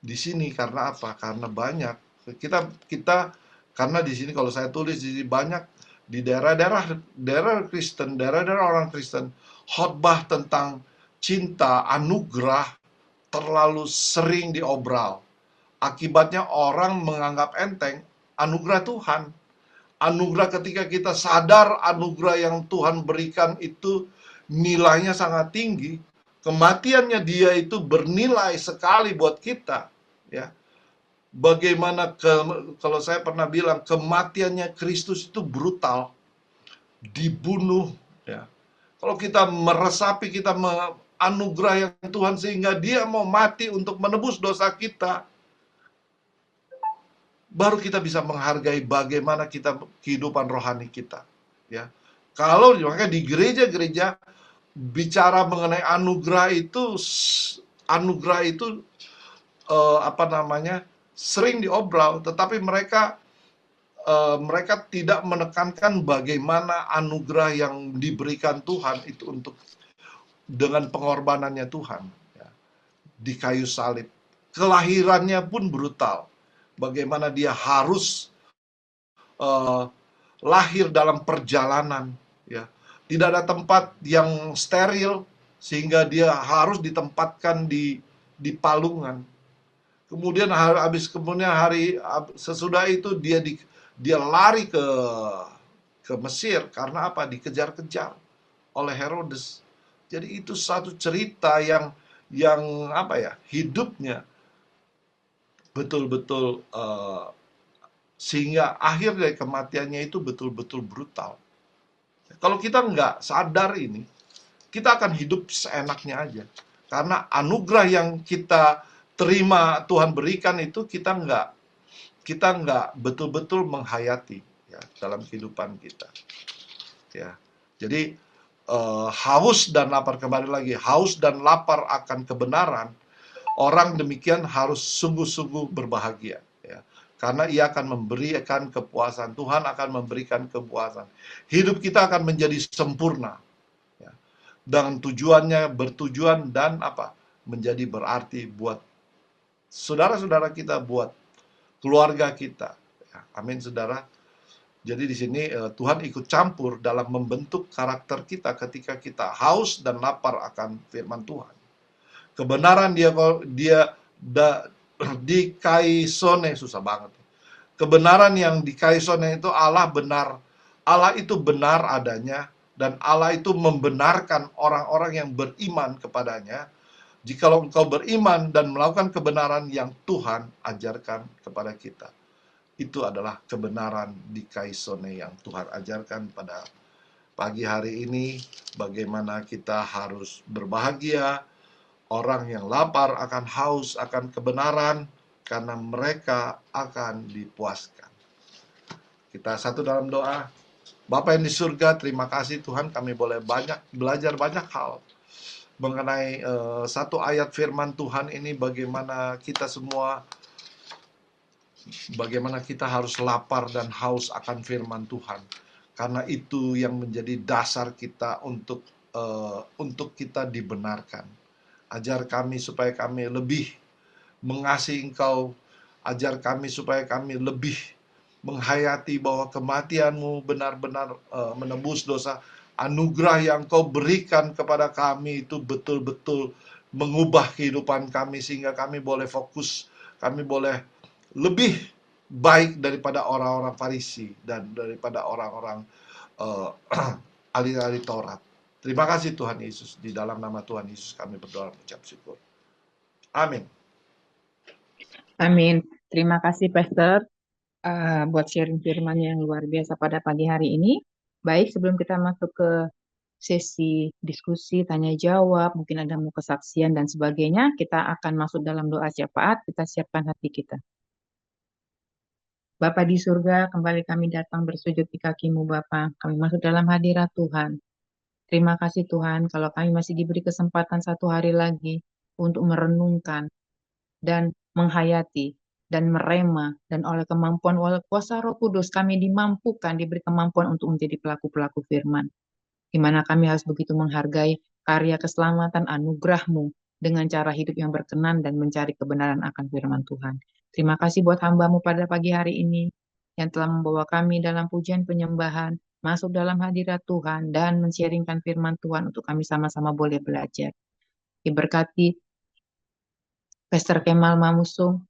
Di sini karena apa? Karena banyak kita karena di sini kalau saya tulis di sini banyak di daerah Kristen, daerah orang Kristen, khotbah tentang cinta, anugerah terlalu sering diobral. Akibatnya orang menganggap enteng anugerah Tuhan. Anugerah ketika kita sadar anugerah yang Tuhan berikan itu nilainya sangat tinggi. Kematiannya dia itu bernilai sekali buat kita. Ya. Bagaimana kalau saya pernah bilang kematiannya Kristus itu brutal, dibunuh. Ya. Kalau kita meresapi, kita anugerah yang Tuhan sehingga dia mau mati untuk menebus dosa kita, baru kita bisa menghargai bagaimana kehidupan rohani kita. Ya, kalau makanya di gereja-gereja bicara mengenai anugerah itu sering diobral, tetapi mereka mereka tidak menekankan bagaimana anugerah yang diberikan Tuhan itu untuk dengan pengorbanannya Tuhan, ya, di kayu salib. Kelahirannya pun brutal. Bagaimana dia harus lahir dalam perjalanan, ya. Tidak ada tempat yang steril sehingga dia harus ditempatkan di palungan. Kemudian sesudah itu dia lari ke Mesir karena apa? Dikejar-kejar oleh Herodes. Jadi itu satu cerita yang apa ya? Hidupnya betul-betul sehingga akhir dari kematiannya itu betul-betul brutal. Kalau kita nggak sadar ini, kita akan hidup seenaknya aja. Karena anugerah yang kita terima Tuhan berikan itu kita nggak betul-betul menghayati, ya, dalam kehidupan kita. Ya, jadi haus dan lapar, kembali lagi, haus dan lapar akan kebenaran. Orang demikian harus sungguh-sungguh berbahagia, ya. Karena ia akan memberikan kepuasan. Tuhan akan memberikan kepuasan. Hidup kita akan menjadi sempurna, ya. Dan tujuannya bertujuan dan apa? Menjadi berarti buat saudara-saudara kita, buat keluarga kita. Ya, amin, saudara. Jadi di sini Tuhan ikut campur dalam membentuk karakter kita ketika kita haus dan lapar akan firman Tuhan. Kebenaran di kaisone, susah banget. Kebenaran yang di kaisone itu Allah benar. Allah itu benar adanya dan Allah itu membenarkan orang-orang yang beriman kepadanya. Jikalau engkau beriman dan melakukan kebenaran yang Tuhan ajarkan kepada kita. Itu adalah kebenaran di kaisone yang Tuhan ajarkan pada pagi hari ini. Bagaimana kita harus berbahagia. Orang yang lapar akan haus akan kebenaran, karena mereka akan dipuaskan. Kita satu dalam doa. Bapa yang di surga, terima kasih Tuhan, kami boleh belajar banyak hal mengenai satu ayat firman Tuhan ini, bagaimana kita harus lapar dan haus akan firman Tuhan. Karena itu yang menjadi dasar kita untuk kita dibenarkan. Ajar kami supaya kami lebih mengasihi Engkau. Ajar kami supaya kami lebih menghayati bahwa kematian-Mu benar-benar menebus dosa. Anugerah yang Kau berikan kepada kami itu betul-betul mengubah kehidupan kami, sehingga kami boleh fokus, kami boleh lebih baik daripada orang-orang Farisi dan daripada orang-orang ahli-ahli Taurat. Terima kasih Tuhan Yesus. Di dalam nama Tuhan Yesus kami berdoa mengucap syukur. Amin. Amin. Terima kasih Pastor buat sharing firman yang luar biasa pada pagi hari ini. Baik, sebelum kita masuk ke sesi diskusi, tanya jawab, mungkin ada mau kesaksian dan sebagainya, kita akan masuk dalam doa syafaat. Kita siapkan hati kita. Bapa di surga, kembali kami datang bersujud di kaki-Mu Bapa. Kami masuk dalam hadirat Tuhan. Terima kasih Tuhan kalau kami masih diberi kesempatan satu hari lagi untuk merenungkan dan menghayati dan merema, dan oleh kemampuan kuasa Roh Kudus kami dimampukan, diberi kemampuan untuk menjadi pelaku-pelaku firman, di mana kami harus begitu menghargai karya keselamatan anugerah-Mu dengan cara hidup yang berkenan dan mencari kebenaran akan firman Tuhan. Terima kasih buat hamba-Mu pada pagi hari ini yang telah membawa kami dalam pujian penyembahan, masuk dalam hadirat Tuhan, dan men-sharingkan firman Tuhan untuk kami sama-sama boleh belajar. Diberkati Pastor Kemal Mamusung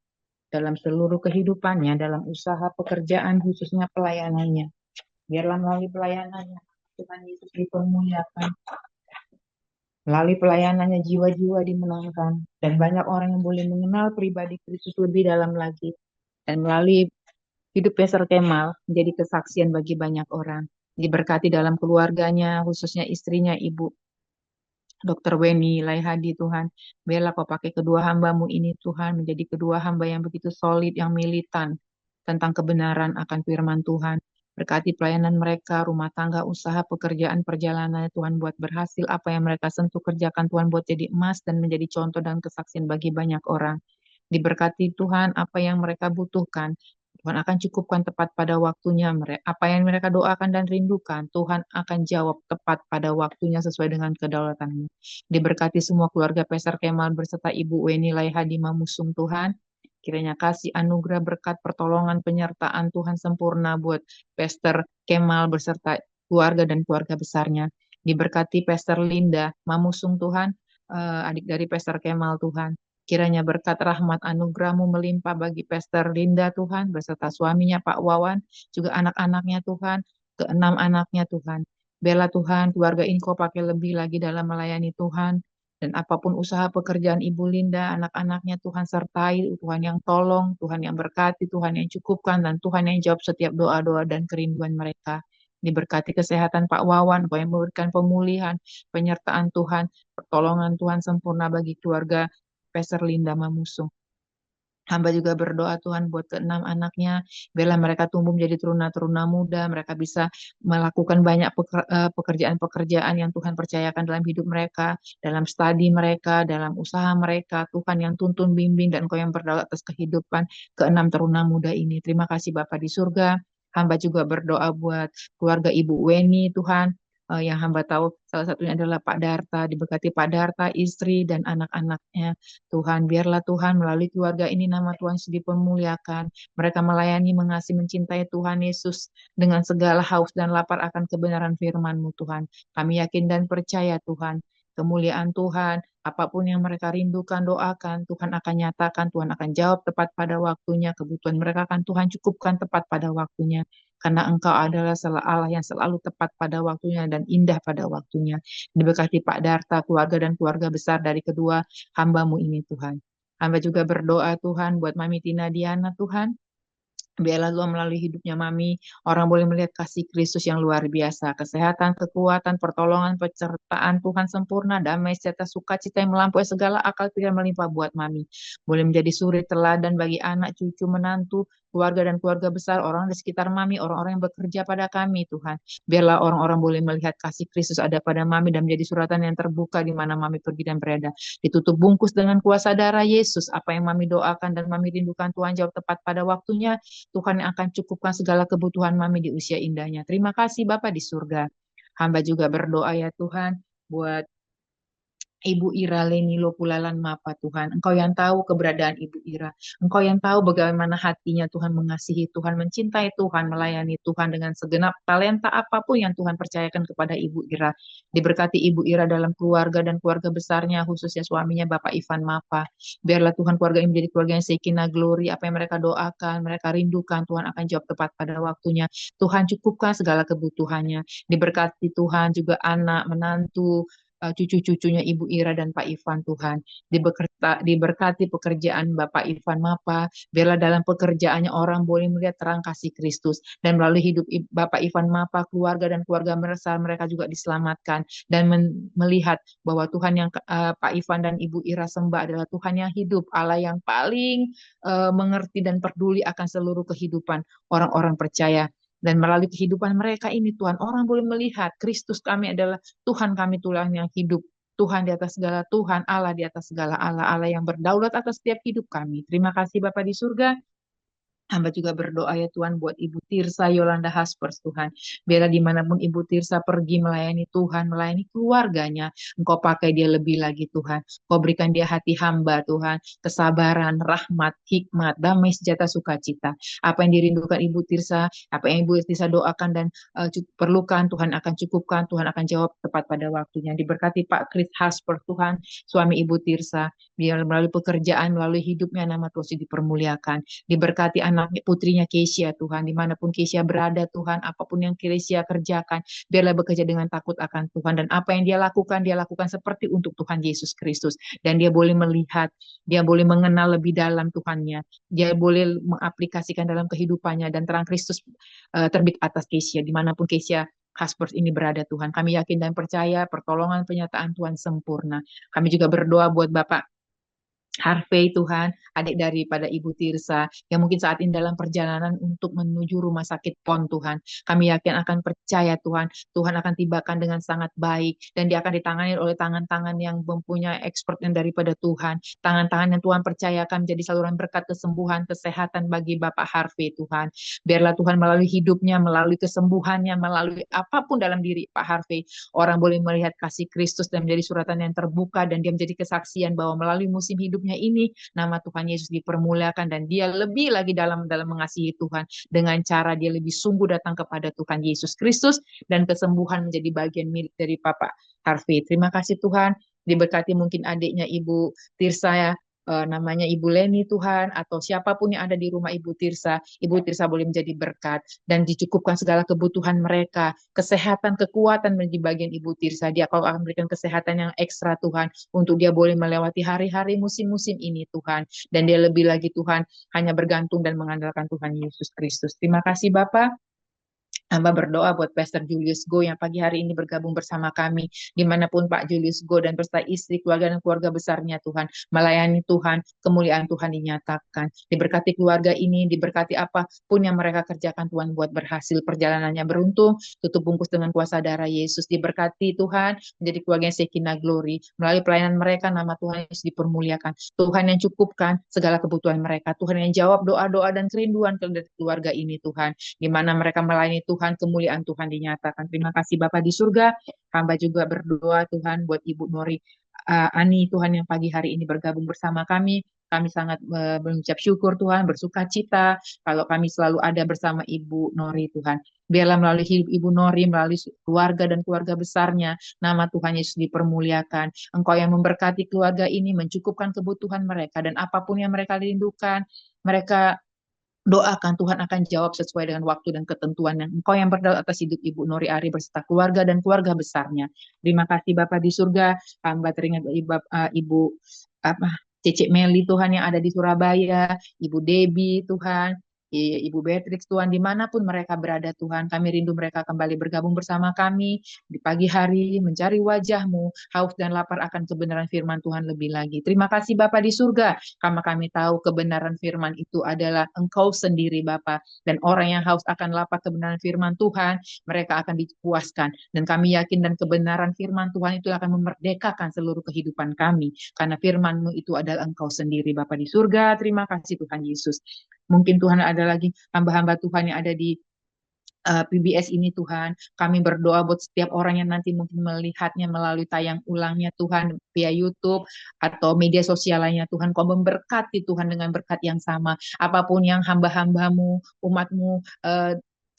dalam seluruh kehidupannya, dalam usaha pekerjaan, khususnya pelayanannya. Biarlah melalui pelayanannya, Tuhan Yesus dipermuliakan. Melalui pelayanannya, jiwa-jiwa dimenangkan. Dan banyak orang yang boleh mengenal pribadi Kristus lebih dalam lagi. Dan melalui hidup Pastor Kemal menjadi kesaksian bagi banyak orang. Diberkati dalam keluarganya, khususnya istrinya, Ibu Dr. Weni Laihadi, Tuhan. Biarlah Kau pakai kedua hamba-Mu ini, Tuhan, menjadi kedua hamba yang begitu solid, yang militan tentang kebenaran akan firman Tuhan. Berkati pelayanan mereka, rumah tangga, usaha, pekerjaan, perjalanan, Tuhan, buat berhasil. Apa yang mereka sentuh, kerjakan, Tuhan, buat jadi emas dan menjadi contoh dan kesaksian bagi banyak orang. Diberkati Tuhan, apa yang mereka butuhkan, Tuhan akan cukupkan tepat pada waktunya. Apa yang mereka doakan dan rindukan, Tuhan akan jawab tepat pada waktunya sesuai dengan kedaulatan-Mu. Diberkati semua keluarga Pastor Kemal beserta Ibu Weni Laihadi Mamusung Tuhan. Kiranya kasih anugerah berkat pertolongan penyertaan Tuhan sempurna buat Pastor Kemal beserta keluarga dan keluarga besarnya. Diberkati Pastor Linda Mamusung Tuhan, adik dari Pastor Kemal Tuhan. Kiranya berkat rahmat anugerah-Mu melimpah bagi Pastor Linda Tuhan, beserta suaminya Pak Wawan, juga anak-anaknya Tuhan, keenam anaknya Tuhan. Bela Tuhan, keluarga ini Kau pakai lebih lagi dalam melayani Tuhan. Dan apapun usaha pekerjaan Ibu Linda, anak-anaknya Tuhan sertai, Tuhan yang tolong, Tuhan yang berkati, Tuhan yang cukupkan, dan Tuhan yang jawab setiap doa-doa dan kerinduan mereka. Diberkati kesehatan Pak Wawan, Kau yang memberikan pemulihan, penyertaan Tuhan, pertolongan Tuhan sempurna bagi keluarga Pastor Linda Mamusung. Hamba juga berdoa Tuhan buat keenam anaknya, biarlah mereka tumbuh menjadi teruna-teruna muda, mereka bisa melakukan banyak pekerjaan-pekerjaan yang Tuhan percayakan dalam hidup mereka, dalam studi mereka, dalam usaha mereka. Tuhan yang tuntun bimbing dan Kau yang berdaulat atas kehidupan keenam teruna muda ini. Terima kasih Bapa di surga. Hamba juga berdoa buat keluarga Ibu Weni Tuhan, yang hamba tahu salah satunya adalah Pak Darta. Diberkati Pak Darta, istri dan anak-anaknya. Tuhan, biarlah Tuhan melalui keluarga ini nama Tuhan dipermuliakan. Mereka melayani, mengasihi, mencintai Tuhan Yesus dengan segala haus dan lapar akan kebenaran firman-Mu Tuhan. Kami yakin dan percaya Tuhan, kemuliaan Tuhan, apapun yang mereka rindukan, doakan, Tuhan akan nyatakan, Tuhan akan jawab tepat pada waktunya. Kebutuhan mereka akan Tuhan cukupkan tepat pada waktunya. Karena Engkau adalah Allah yang selalu tepat pada waktunya dan indah pada waktunya. Diberkati Pak Darta, keluarga dan keluarga besar dari kedua hamba-Mu ini Tuhan. Hamba juga berdoa Tuhan buat Mami Tina Diana Tuhan. Biarlah Tuhan melalui hidupnya Mami, orang boleh melihat kasih Kristus yang luar biasa. Kesehatan, kekuatan, pertolongan, penyertaan Tuhan sempurna, damai, sejahtera, sukacita yang melampaui segala akal pikiran melimpah buat Mami. Boleh menjadi suri teladan bagi anak, cucu, menantu, keluarga dan keluarga besar, orang di sekitar Mami, orang-orang yang bekerja pada kami Tuhan. Biarlah orang-orang boleh melihat kasih Kristus ada pada Mami dan menjadi suratan yang terbuka di mana Mami pergi dan berada. Ditutup bungkus dengan kuasa darah Yesus. Apa yang Mami doakan dan Mami rindukan Tuhan jawab tepat pada waktunya. Tuhan yang akan cukupkan segala kebutuhan Mami di usia indahnya. Terima kasih Bapa di surga. Hamba juga berdoa ya Tuhan buat Ibu Ira Leni Lopulalan Mapa Tuhan. Engkau yang tahu keberadaan Ibu Ira. Engkau yang tahu bagaimana hatinya Tuhan mengasihi Tuhan, mencintai Tuhan, melayani Tuhan dengan segenap talenta apapun yang Tuhan percayakan kepada Ibu Ira. Diberkati Ibu Ira dalam keluarga dan keluarga besarnya, khususnya suaminya Bapak Ivan Mapa. Biarlah Tuhan keluarga ini menjadi keluarga yang sekina glory. Apa yang mereka doakan, mereka rindukan, Tuhan akan jawab tepat pada waktunya. Tuhan cukupkan segala kebutuhannya. Diberkati Tuhan juga anak, menantu, cucu-cucunya Ibu Ira dan Pak Ivan Tuhan. Diberkati pekerjaan Bapak Ivan Mapa, biarlah dalam pekerjaannya orang boleh melihat terang kasih Kristus. Dan melalui hidup Bapak Ivan Mapa, keluarga dan keluarga mereka juga diselamatkan. Dan melihat bahwa Tuhan yang Pak Ivan dan Ibu Ira sembah adalah Tuhan yang hidup, Allah yang paling mengerti dan peduli akan seluruh kehidupan orang-orang percaya. Dan melalui kehidupan mereka ini Tuhan, orang boleh melihat Kristus kami adalah Tuhan kami Tuhan yang hidup. Tuhan di atas segala Tuhan, Allah di atas segala Allah, Allah yang berdaulat atas setiap hidup kami. Terima kasih Bapa di surga. Hamba juga berdoa ya Tuhan buat Ibu Tirsa Yolanda Haspers Tuhan. Biarlah dimanapun Ibu Tirsa pergi melayani Tuhan, melayani keluarganya, Engkau pakai dia lebih lagi Tuhan. Kau berikan dia hati hamba Tuhan, kesabaran, rahmat, hikmat, damai, sejahtera, sukacita. Apa yang dirindukan Ibu Tirsa, apa yang Ibu Tirsa doakan dan perlukan, Tuhan akan cukupkan, Tuhan akan jawab tepat pada waktunya. Diberkati Pak Chris Haspers Tuhan, suami Ibu Tirsa. Biar melalui pekerjaan, melalui hidupnya nama Tuhan dipermuliakan. Diberkati anak putrinya Keisha Tuhan, dimanapun Keisha berada Tuhan, apapun yang Keisha kerjakan, biarlah bekerja dengan takut akan Tuhan, dan apa yang dia lakukan seperti untuk Tuhan Yesus Kristus, dan dia boleh melihat, dia boleh mengenal lebih dalam Tuhannya, dia boleh mengaplikasikan dalam kehidupannya, dan terang Kristus terbit atas Keisha, dimanapun Keisha Haspers ini berada Tuhan. Kami yakin dan percaya pertolongan penyertaan Tuhan sempurna. Kami juga berdoa buat Bapak Harvey Tuhan, adik daripada Ibu Tirsa, yang mungkin saat ini dalam perjalanan untuk menuju rumah sakit PON Tuhan. Kami yakin akan percaya Tuhan, Tuhan akan tibakan dengan sangat baik, dan dia akan ditangani oleh tangan-tangan yang mempunyai expert yang daripada Tuhan. Tangan-tangan yang Tuhan percayakan menjadi saluran berkat kesembuhan, kesehatan bagi Bapak Harvey Tuhan. Biarlah Tuhan melalui hidupnya, melalui kesembuhannya, melalui apapun dalam diri Pak Harvey, orang boleh melihat kasih Kristus dan menjadi suratan yang terbuka, dan dia menjadi kesaksian bahwa melalui musim hidupnya ini nama Tuhan Yesus dipermuliakan, dan dia lebih lagi dalam dalam mengasihi Tuhan dengan cara dia lebih sungguh datang kepada Tuhan Yesus Kristus, dan kesembuhan menjadi bagian milik dari Papa Harvey. Terima kasih Tuhan, diberkati mungkin adiknya Ibu Tirsa ya, namanya Ibu Leni Tuhan, atau siapapun yang ada di rumah Ibu Tirsa boleh menjadi berkat dan dicukupkan segala kebutuhan mereka, kesehatan, kekuatan menjadi bagian Ibu Tirsa. Dia kau akan berikan kesehatan yang ekstra Tuhan, untuk dia boleh melewati hari-hari musim-musim ini Tuhan, dan dia lebih lagi Tuhan hanya bergantung dan mengandalkan Tuhan Yesus Kristus. Terima kasih Bapak. Hamba berdoa buat Pastor Julius Go yang pagi hari ini bergabung bersama kami. Dimanapun Pak Julius Go dan beserta istri, keluarga, dan keluarga besarnya Tuhan. Melayani Tuhan, kemuliaan Tuhan dinyatakan. Diberkati keluarga ini, diberkati apapun yang mereka kerjakan Tuhan, buat berhasil perjalanannya beruntung. Tutup bungkus dengan kuasa darah Yesus. Diberkati Tuhan, menjadi keluarga yang Shekinah Glory. Melalui pelayanan mereka, nama Tuhan Yesus dipermuliakan. Tuhan yang cukupkan segala kebutuhan mereka. Tuhan yang jawab doa-doa dan kerinduan keluarga ini Tuhan, di mana mereka melayani Tuhan, kemuliaan Tuhan dinyatakan. Terima kasih Bapak di surga. Hamba juga berdoa Tuhan buat Ibu Nori Ani Tuhan yang pagi hari ini bergabung bersama kami. Kami sangat mengucap syukur Tuhan, bersuka cita kalau kami selalu ada bersama Ibu Nori Tuhan. Biarlah melalui hidup Ibu Nori, melalui keluarga dan keluarga besarnya, nama Tuhan Yesus dipermuliakan. Engkau yang memberkati keluarga ini, mencukupkan kebutuhan mereka, dan apapun yang mereka rindukan, mereka doakan, Tuhan akan jawab sesuai dengan waktu dan ketentuan yang Engkau yang berdaul atas hidup Ibu Nori Ari beserta keluarga dan keluarga besarnya. Terima kasih Bapak di surga. Hamba teringat Ibu apa Cece Meli Tuhan yang ada di Surabaya, Ibu Debbie Tuhan, Ibu Beatrix Tuhan, dimanapun mereka berada Tuhan, kami rindu mereka kembali bergabung bersama kami di pagi hari, mencari wajah-Mu, haus dan lapar akan kebenaran firman Tuhan lebih lagi. Terima kasih Bapak di surga, karena kami tahu kebenaran firman itu adalah Engkau sendiri Bapa, dan orang yang haus akan lapar kebenaran firman Tuhan, mereka akan dipuaskan, dan kami yakin dan kebenaran firman Tuhan itu akan memerdekakan seluruh kehidupan kami, karena firman-Mu itu adalah Engkau sendiri Bapa di surga. Terima kasih Tuhan Yesus. Mungkin Tuhan ada lagi hamba-hamba Tuhan yang ada di PBS ini Tuhan, kami berdoa buat setiap orang yang nanti mungkin melihatnya melalui tayang ulangnya Tuhan, via YouTube atau media sosial lainnya Tuhan, Kau memberkati Tuhan dengan berkat yang sama, apapun yang hamba-hambamu, umatmu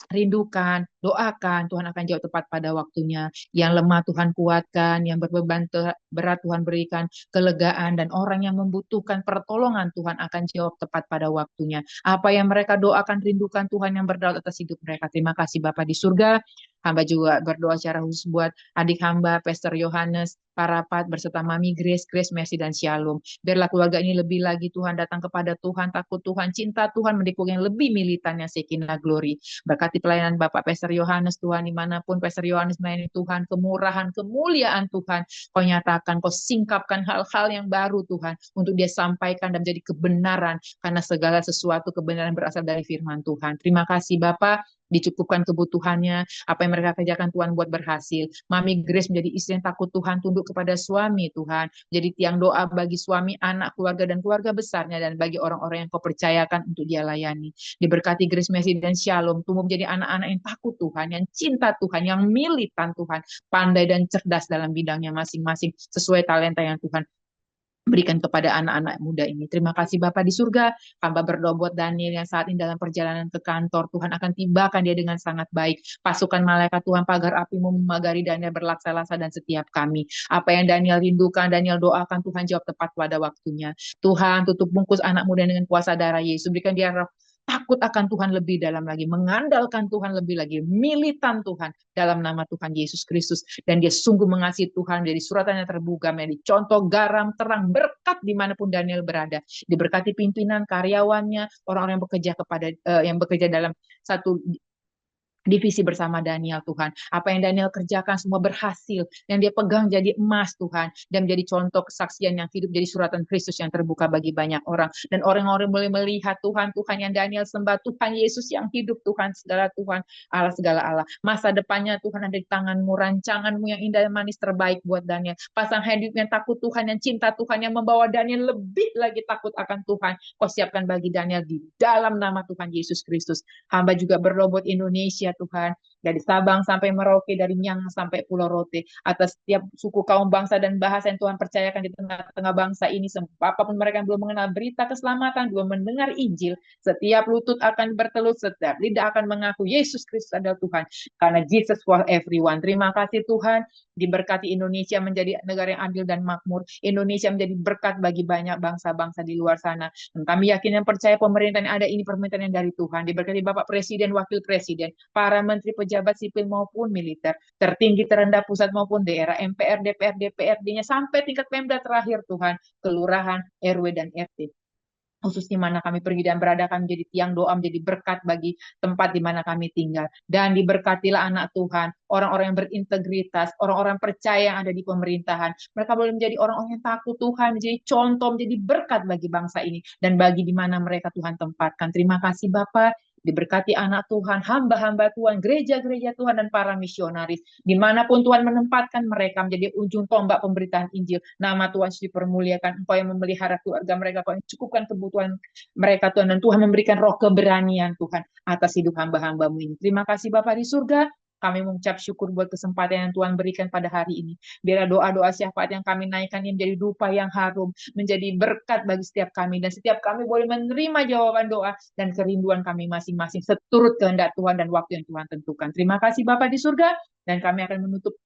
rindukan, doakan, Tuhan akan jawab tepat pada waktunya. Yang lemah Tuhan kuatkan, yang berbeban berat Tuhan berikan kelegaan, dan orang yang membutuhkan pertolongan Tuhan akan jawab tepat pada waktunya. Apa yang mereka doakan, rindukan, Tuhan yang berdaulat atas hidup mereka. Terima kasih Bapak di surga. Hamba juga berdoa secara khusus buat adik hamba, Pastor Yohanes, Parapat, beserta Mami Grace, Mercy, dan Shalom. Biarlah keluarga ini lebih lagi Tuhan datang kepada Tuhan, takut Tuhan, cinta Tuhan, mendukung yang lebih militannya Shekinah Glory. Berkati pelayanan Bapak Pastor Yohanes Tuhan, dimanapun Pastor Yohanes melayani Tuhan, kemurahan, kemuliaan Tuhan, Kau nyatakan, Kau singkapkan hal-hal yang baru Tuhan, untuk dia sampaikan dan menjadi kebenaran, karena segala sesuatu kebenaran berasal dari firman Tuhan. Terima kasih Bapak, dicukupkan kebutuhannya, apa yang mereka kerjakan Tuhan buat berhasil. Mami Grace menjadi istri yang takut Tuhan, tunduk kepada suami Tuhan, jadi tiang doa bagi suami, anak, keluarga, dan keluarga besarnya, dan bagi orang-orang yang Kau percayakan untuk dia layani. Diberkati Grace, Mercy, dan Shalom, tumbuh menjadi anak-anak yang takut Tuhan, yang cinta Tuhan, yang militan Tuhan, pandai dan cerdas dalam bidangnya masing-masing, sesuai talenta yang Tuhan berikan kepada anak-anak muda ini. Terima kasih Bapak di surga. Hamba berdoa buat Daniel yang saat ini dalam perjalanan ke kantor. Tuhan akan tibakan dia dengan sangat baik. Pasukan malaikat Tuhan pagar api memagari Daniel berlaksa-laksa dan setiap kami. Apa yang Daniel rindukan, Daniel doakan, Tuhan jawab tepat pada waktunya. Tuhan tutup bungkus anak muda dengan kuasa darah Yesus. Berikan dia takut akan Tuhan lebih dalam lagi, mengandalkan Tuhan lebih lagi, militan Tuhan dalam nama Tuhan Yesus Kristus, dan dia sungguh mengasihi Tuhan, jadi suratannya terbuka, menjadi contoh garam terang berkat dimanapun Daniel berada. Diberkati pimpinan, karyawannya, orang-orang yang bekerja dalam satu divisi bersama Daniel Tuhan. Apa yang Daniel kerjakan semua berhasil. Yang dia pegang jadi emas Tuhan. Dan menjadi contoh kesaksian yang hidup, jadi suratan Kristus yang terbuka bagi banyak orang. Dan orang-orang boleh melihat Tuhan, Tuhan yang Daniel sembah, Tuhan Yesus yang hidup, Tuhan segala Tuhan, Allah segala Allah. Masa depannya Tuhan ada di tangan-Mu, rancangan-Mu yang indah dan manis terbaik buat Daniel. Pasang hidup yang takut Tuhan, yang cinta Tuhan, yang membawa Daniel lebih lagi takut akan Tuhan. Kau siapkan bagi Daniel di dalam nama Tuhan Yesus Kristus. Hamba juga berdoa buat Indonesia Tuhan, dari Sabang sampai Merauke, dari Miangas sampai Pulau Rote, atas setiap suku kaum bangsa dan bahasa yang Tuhan percayakan di tengah-tengah bangsa ini, apapun mereka yang belum mengenal berita keselamatan, belum mendengar Injil, setiap lutut akan bertelut, setiap lidah akan mengaku Yesus Kristus adalah Tuhan, karena Jesus for everyone. Terima kasih Tuhan, diberkati Indonesia menjadi negara yang adil dan makmur, Indonesia menjadi berkat bagi banyak bangsa-bangsa di luar sana. Dan kami yakin dan percaya pemerintahan yang ada ini pemerintahan yang dari Tuhan. Diberkati Bapak Presiden, Wakil Presiden, para menteri pejabat sipil maupun militer, tertinggi terendah pusat maupun daerah, MPR, DPR, DPRD-nya sampai tingkat Pemda terakhir Tuhan, kelurahan, RW dan RT. Khusus di mana kami pergi dan berada, kami menjadi tiang doa, menjadi berkat bagi tempat di mana kami tinggal. Dan diberkatilah anak Tuhan, orang-orang yang berintegritas, orang-orang percaya yang ada di pemerintahan. Mereka boleh menjadi orang-orang yang takut Tuhan, menjadi contoh, menjadi berkat bagi bangsa ini, dan bagi di mana mereka Tuhan tempatkan. Terima kasih Bapak, diberkati anak Tuhan, hamba-hamba Tuhan, gereja-gereja Tuhan, dan para misionaris. Dimanapun Tuhan menempatkan mereka menjadi ujung tombak pemberitaan Injil, nama Tuhan dipermuliakan. Engkau yang memelihara keluarga mereka, Engkau yang cukupkan kebutuhan mereka Tuhan, dan Tuhan memberikan roh keberanian Tuhan atas hidup hamba-hambamu ini. Terima kasih Bapak di surga, kami mengucap syukur buat kesempatan yang Tuhan berikan pada hari ini. Biarlah doa-doa syafaat yang kami naikkan ini menjadi dupa yang harum, menjadi berkat bagi setiap kami, dan setiap kami boleh menerima jawaban doa dan kerinduan kami masing-masing seturut kehendak Tuhan dan waktu yang Tuhan tentukan. Terima kasih Bapak di surga, dan kami akan menutup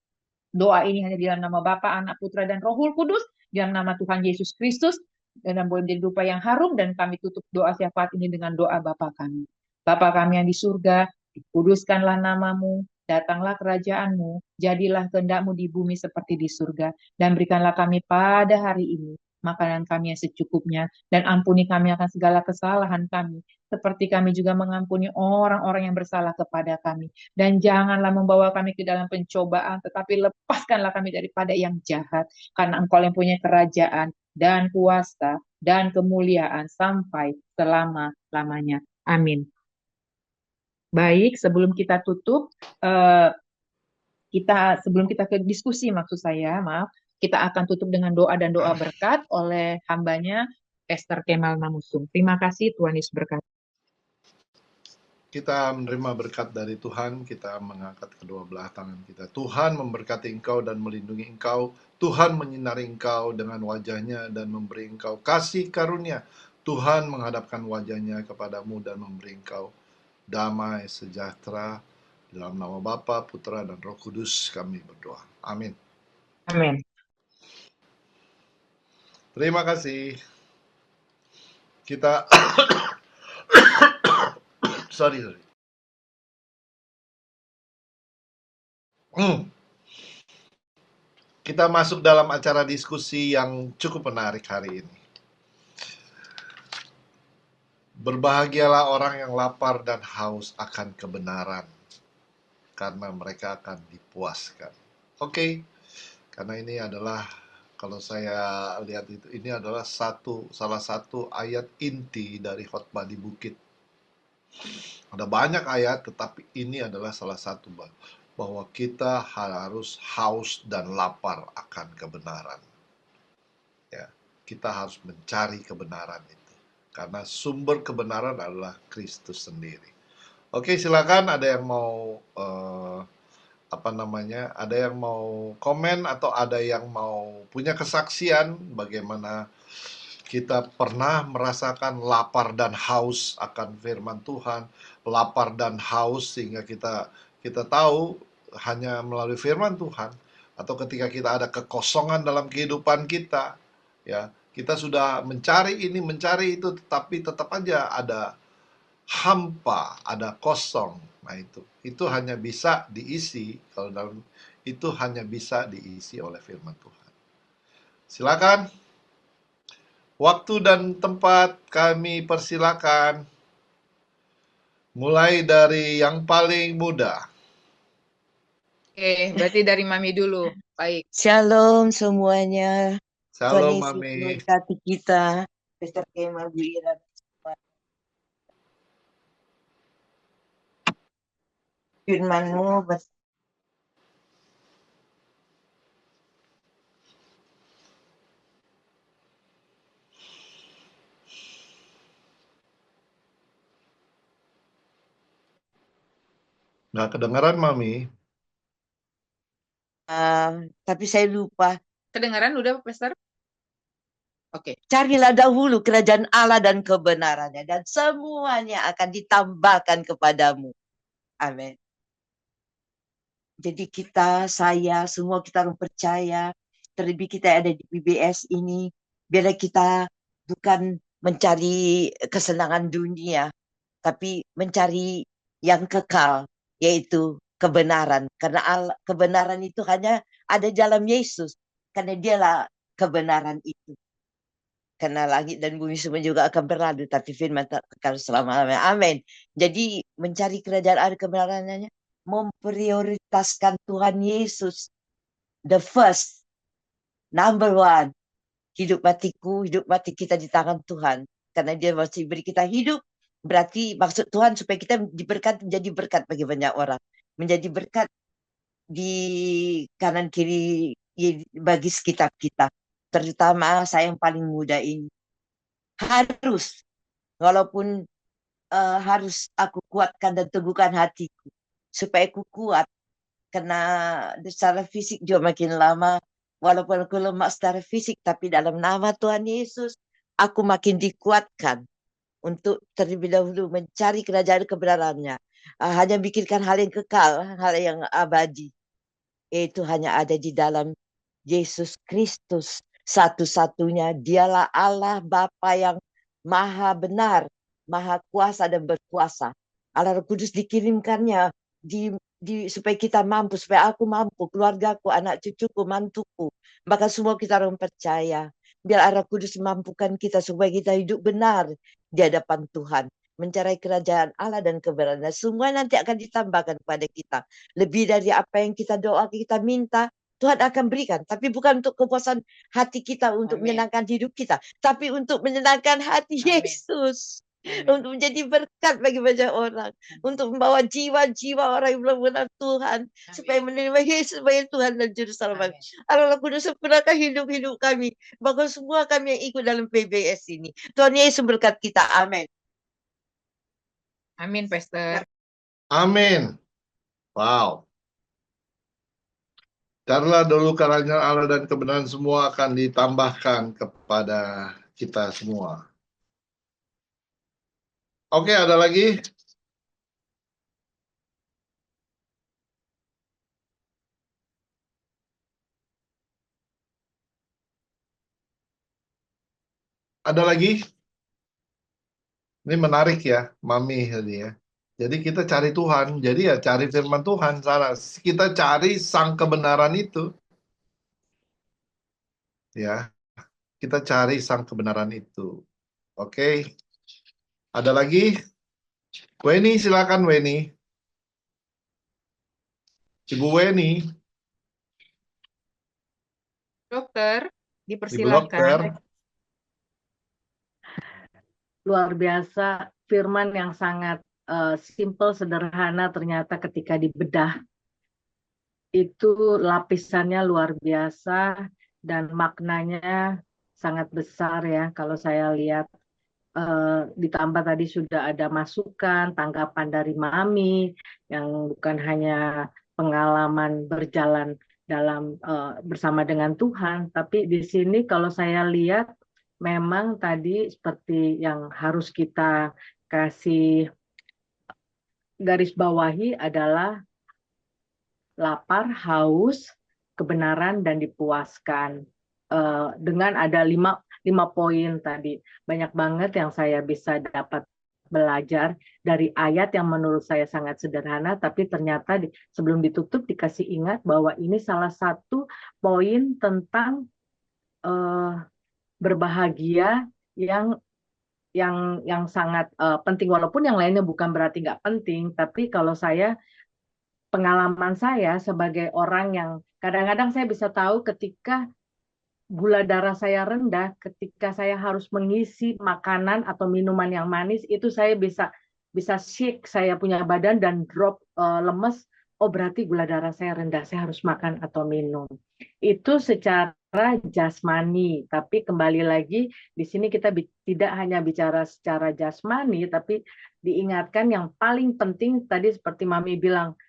doa ini hanya di dalam nama Bapa, Anak, Putra, dan Roh Kudus, di dalam nama Tuhan Yesus Kristus, dan boleh menjadi dupa yang harum, dan kami tutup doa syafaat ini dengan doa Bapa kami. Bapa kami yang di surga, dikuduskanlah namamu, datanglah kerajaanmu, jadilah kehendak-Mu di bumi seperti di surga, dan berikanlah kami pada hari ini makanan kami yang secukupnya, dan ampuni kami akan segala kesalahan kami, seperti kami juga mengampuni orang-orang yang bersalah kepada kami. Dan janganlah membawa kami ke dalam pencobaan, tetapi lepaskanlah kami daripada yang jahat, karena Engkau yang punya kerajaan, dan kuasa, dan kemuliaan, sampai selama-lamanya. Amin. Baik, sebelum kita tutup, sebelum kita ke diskusi, maksud saya, maaf, kita akan tutup dengan doa dan doa berkat oleh hambanya Esther Kemal Namusung. Terima kasih, Tuhan Yesus berkati. Kita menerima berkat dari Tuhan, kita mengangkat kedua belah tangan kita. Tuhan memberkati engkau dan melindungi engkau. Tuhan menyinari engkau dengan wajahnya dan memberi engkau kasih karunia. Tuhan menghadapkan wajahnya kepadamu dan memberi engkau damai sejahtera. Dalam nama Bapa, Putra, dan Roh Kudus kami berdoa. Amin. Amin. Terima kasih. Kita sorry. Kita masuk dalam acara diskusi yang cukup menarik hari ini. Berbahagialah orang yang lapar dan haus akan kebenaran, karena mereka akan dipuaskan. Oke, karena ini adalah, kalau saya lihat itu, ini adalah salah satu ayat inti dari khotbah di bukit. Ada banyak ayat, tetapi ini adalah salah satu, bahwa kita harus haus dan lapar akan kebenaran. Ya, kita harus mencari kebenaran itu, karena sumber kebenaran adalah Kristus sendiri. Oke, silakan, ada yang mau ada yang mau komen atau ada yang mau punya kesaksian bagaimana kita pernah merasakan lapar dan haus akan firman Tuhan, lapar dan haus sehingga kita tahu hanya melalui firman Tuhan, atau ketika kita ada kekosongan dalam kehidupan kita, ya, kita sudah mencari ini, mencari itu, tetapi tetap aja ada hampa, ada kosong. Nah, itu hanya bisa diisi, kalau dalam itu hanya bisa diisi oleh firman Tuhan. Silakan. Waktu dan tempat kami persilakan. Mulai dari yang paling muda. Oke, berarti dari Mami dulu. Baik. Shalom semuanya. Tuhan Shalom, Yesus Mami. memberkati kita. Pastor Kemal, Bu Ira. Firman-Mu Nggak kedengaran, Mami. tapi saya lupa. Kedengaran udah, Pastor? Oke. Carilah dahulu kerajaan Allah dan kebenarannya, dan semuanya akan ditambahkan kepadamu. Amin. Jadi kita, saya, semua kita harus percaya, terlebih kita yang ada di PBS ini, biarlah kita bukan mencari kesenangan dunia, tapi mencari yang kekal, yaitu kebenaran. Karena kebenaran itu hanya ada dalam Yesus, karena dialah kebenaran itu. Karena langit dan bumi semua juga akan berlalu, tapi firman tak kekal selama-lamanya. Amin. Jadi mencari kerajaan Allah kebenarannya, memprioritaskan Tuhan Yesus, the first, number one. Hidup matiku, hidup mati kita di tangan Tuhan. Karena dia masih beri kita hidup, berarti maksud Tuhan supaya kita diberkati, menjadi berkat bagi banyak orang. Menjadi berkat di kanan kiri bagi sekitar kita. Terutama saya yang paling muda ini. Harus, walaupun harus aku kuatkan dan teguhkan hatiku. Supaya aku kuat. Karena secara fisik juga makin lama, walaupun aku lemah secara fisik, tapi dalam nama Tuhan Yesus, aku makin dikuatkan untuk terlebih dahulu mencari kerajaan kebenarannya. Hanya pikirkan hal yang kekal, hal yang abadi. Itu hanya ada di dalam Yesus Kristus. Satu-satunya dialah Allah Bapa yang maha benar, maha kuasa dan berkuasa. Allah Roh Kudus dikirimkannya supaya kita mampu, supaya aku mampu, keluargaku, anak cucuku, mantuku. Maka semua kita orang percaya. Biar Allah Kudus mampukan kita supaya kita hidup benar di hadapan Tuhan. Mencari kerajaan Allah dan kebenaran. Semua nanti akan ditambahkan kepada kita. Lebih dari apa yang kita doa, kita minta, Tuhan akan berikan. Tapi bukan untuk kepuasan hati kita, untuk Amin. menyenangkan hidup kita. Tapi untuk menyenangkan hati Amin. Yesus. Amin. Untuk menjadi berkat bagi banyak orang. Untuk membawa jiwa-jiwa orang yang belum mengenal Tuhan. Amin. Supaya menerima Yesus sebagai Tuhan dan Juru Selamat. Amin. Allah Kudus sempurnakan hidup-hidup kami. Bahkan semua kami yang ikut dalam PBS ini. Tuhan Yesus berkat kita. Amin. Amin, Pastor. Amin. Wow. Carilah dulu kerajaan Allah dan kebenaran, semua akan ditambahkan kepada kita semua. Oke, ada lagi? Ada lagi? Ini menarik ya, Mami tadi ya. Jadi kita cari Tuhan, jadi ya cari firman Tuhan sana. Kita cari sang kebenaran itu. Ya, kita cari sang kebenaran itu. Oke. Ada lagi? Weni, silakan Weni. Ibu Weni. Dokter, Ibu dipersilakan. dokter. Luar biasa, firman yang sangat simple, sederhana, ternyata ketika dibedah itu lapisannya luar biasa dan maknanya sangat besar ya. Kalau saya lihat ditambah tadi sudah ada masukan, tanggapan dari Mami yang bukan hanya pengalaman berjalan dalam bersama dengan Tuhan, tapi di sini kalau saya lihat memang tadi seperti yang harus kita kasih garis bawahi adalah lapar, haus, kebenaran, dan dipuaskan. Dengan ada lima poin tadi. Banyak banget yang saya bisa dapat belajar dari ayat yang menurut saya sangat sederhana, tapi ternyata sebelum ditutup dikasih ingat bahwa ini salah satu poin tentang berbahagia yang yang sangat penting, walaupun yang lainnya bukan berarti nggak penting, tapi kalau saya, pengalaman saya sebagai orang yang kadang-kadang saya bisa tahu ketika gula darah saya rendah, ketika saya harus mengisi makanan atau minuman yang manis, itu saya bisa bisa shake saya punya badan dan drop lemes. Oh, berarti gula darah saya rendah, saya harus makan atau minum. Itu secara jasmani, tapi kembali lagi di sini kita tidak hanya bicara secara jasmani, tapi diingatkan yang paling penting tadi seperti Mami bilang,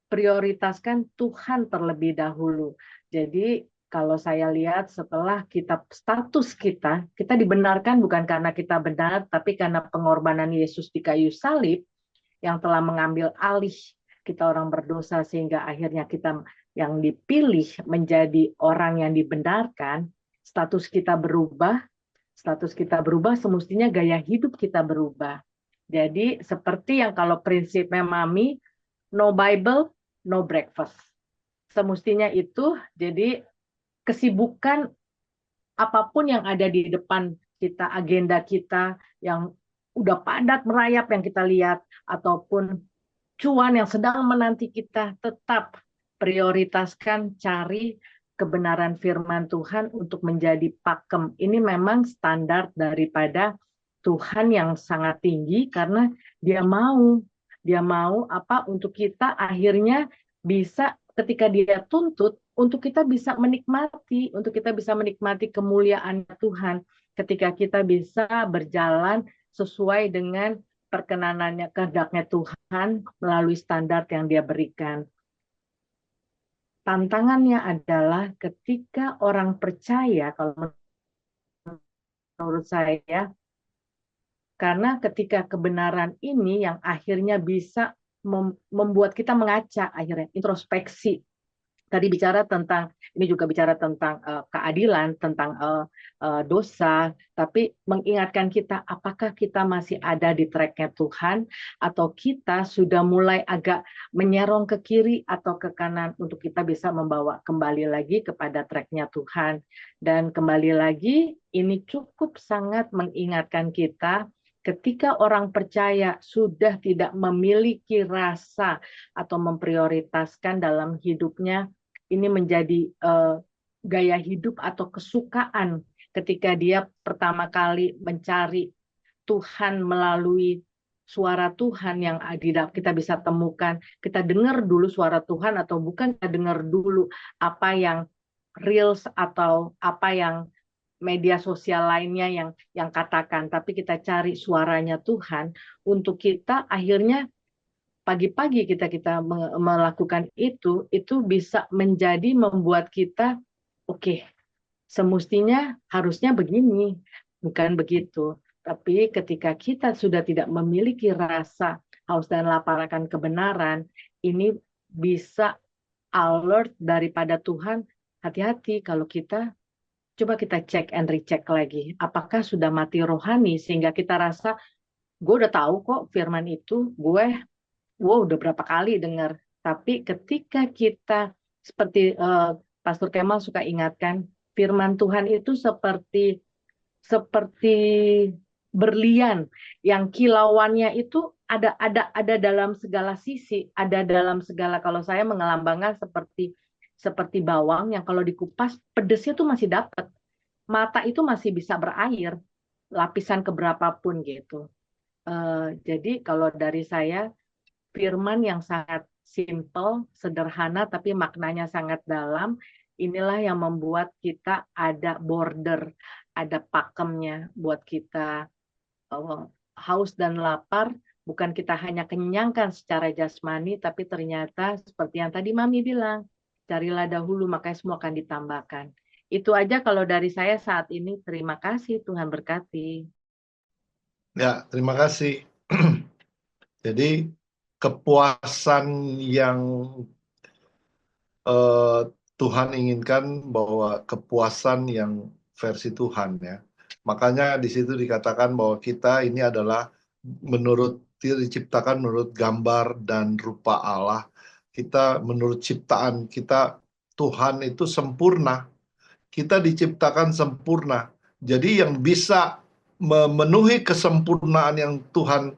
prioritaskan Tuhan terlebih dahulu. Jadi kalau saya lihat setelah status kita dibenarkan bukan karena kita benar, tapi karena pengorbanan Yesus di kayu salib yang telah mengambil alih kita orang berdosa, sehingga akhirnya kita yang dipilih menjadi orang yang dibenarkan. Status kita berubah, semestinya gaya hidup kita berubah. Jadi seperti yang kalau prinsipnya Mami, no Bible, no breakfast. Semestinya itu, jadi kesibukan apapun yang ada di depan kita, agenda kita yang udah padat merayap yang kita lihat, ataupun cuan yang sedang menanti kita, tetap prioritaskan cari kebenaran firman Tuhan untuk menjadi pakem. Ini memang standar daripada Tuhan yang sangat tinggi, karena dia mau apa untuk kita akhirnya bisa, ketika dia tuntut untuk kita bisa menikmati kemuliaan Tuhan, ketika kita bisa berjalan sesuai dengan perkenanannya, kehendaknya Tuhan melalui standar yang dia berikan. Tantangannya adalah ketika orang percaya, kalau menurut saya, karena ketika kebenaran ini yang akhirnya bisa membuat kita mengaca, akhirnya introspeksi. Tadi bicara tentang, ini juga bicara tentang keadilan, tentang dosa, tapi mengingatkan kita apakah kita masih ada di tracknya Tuhan, atau kita sudah mulai agak menyerong ke kiri atau ke kanan untuk kita bisa membawa kembali lagi kepada tracknya Tuhan. Dan kembali lagi, ini cukup sangat mengingatkan kita ketika orang percaya sudah tidak memiliki rasa atau memprioritaskan dalam hidupnya, ini menjadi gaya hidup atau kesukaan ketika dia pertama kali mencari Tuhan melalui suara Tuhan yang kita bisa temukan. Kita dengar dulu suara Tuhan, atau bukan kita dengar dulu apa yang reels atau apa yang media sosial lainnya yang katakan, tapi kita cari suaranya Tuhan untuk kita akhirnya pagi-pagi kita melakukan itu bisa menjadi membuat kita oke, semestinya harusnya begini, bukan begitu. Tapi ketika kita sudah tidak memiliki rasa haus dan lapar akan kebenaran, ini bisa alert daripada Tuhan. Hati-hati kalau coba kita cek and recheck lagi, apakah sudah mati rohani sehingga kita rasa gue udah tahu kok firman itu, udah berapa kali dengar. Tapi ketika kita seperti Pastor Kemal suka ingatkan, firman Tuhan itu seperti berlian yang kilauannya itu ada dalam segala sisi, ada dalam segala, kalau saya mengelambangkan seperti bawang yang kalau dikupas pedesnya tuh masih dapat. Mata itu masih bisa berair, lapisan keberapapun gitu. Jadi kalau dari saya, firman yang sangat simple, sederhana, tapi maknanya sangat dalam. Inilah yang membuat kita ada border, ada pakemnya buat kita. Haus dan lapar, bukan kita hanya kenyangkan secara jasmani, tapi ternyata seperti yang tadi Mami bilang, carilah dahulu, maka semua akan ditambahkan. Itu aja kalau dari saya saat ini. Terima kasih, Tuhan berkati. Ya, terima kasih. Jadi kepuasan yang Tuhan inginkan, bahwa kepuasan yang versi Tuhan ya. Makanya di situ dikatakan bahwa kita ini adalah diciptakan menurut gambar dan rupa Allah. Kita menurut ciptaan kita, Tuhan itu sempurna. Kita diciptakan sempurna. Jadi yang bisa memenuhi kesempurnaan yang Tuhan,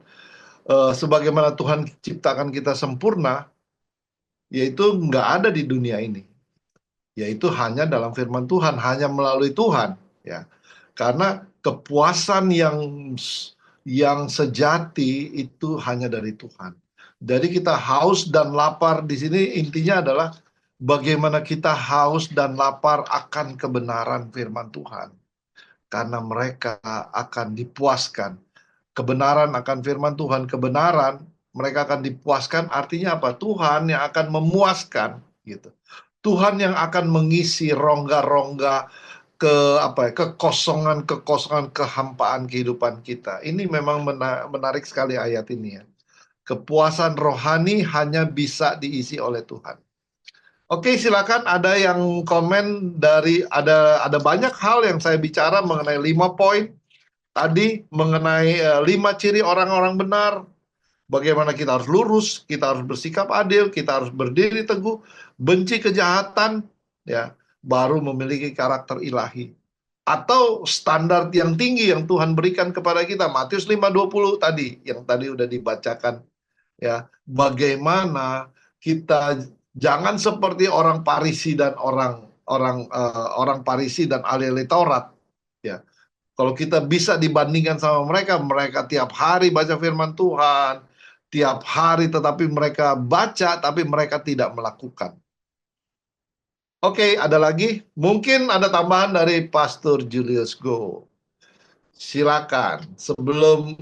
sebagaimana Tuhan ciptakan kita sempurna, yaitu nggak ada di dunia ini. Yaitu hanya dalam firman Tuhan, hanya melalui Tuhan. Ya, karena kepuasan yang sejati itu hanya dari Tuhan. Jadi kita haus dan lapar di sini intinya adalah bagaimana kita haus dan lapar akan kebenaran firman Tuhan. Karena mereka akan dipuaskan. Kebenaran akan firman Tuhan, kebenaran mereka akan dipuaskan, artinya apa? Tuhan yang akan memuaskan gitu. Tuhan yang akan mengisi rongga-rongga kekosongan kehampaan kehidupan kita. Ini memang menarik sekali ayat ini ya. Kepuasan rohani hanya bisa diisi oleh Tuhan. Oke, silakan ada yang komen ada banyak hal yang saya bicara mengenai 5 poin tadi mengenai 5 ciri orang-orang benar. Bagaimana kita harus lurus, kita harus bersikap adil, kita harus berdiri teguh, benci kejahatan, ya, baru memiliki karakter ilahi. Atau standar yang tinggi yang Tuhan berikan kepada kita. Matius 5:20 tadi, yang tadi udah dibacakan. Ya, bagaimana kita jangan seperti orang Farisi dan orang Farisi dan ahli Taurat. Ya, kalau kita bisa dibandingkan sama mereka, mereka tiap hari baca firman Tuhan, tiap hari tetapi mereka baca, tapi mereka tidak melakukan. Oke, ada lagi? Mungkin ada tambahan dari Pastor Julius Go. Silakan. Sebelum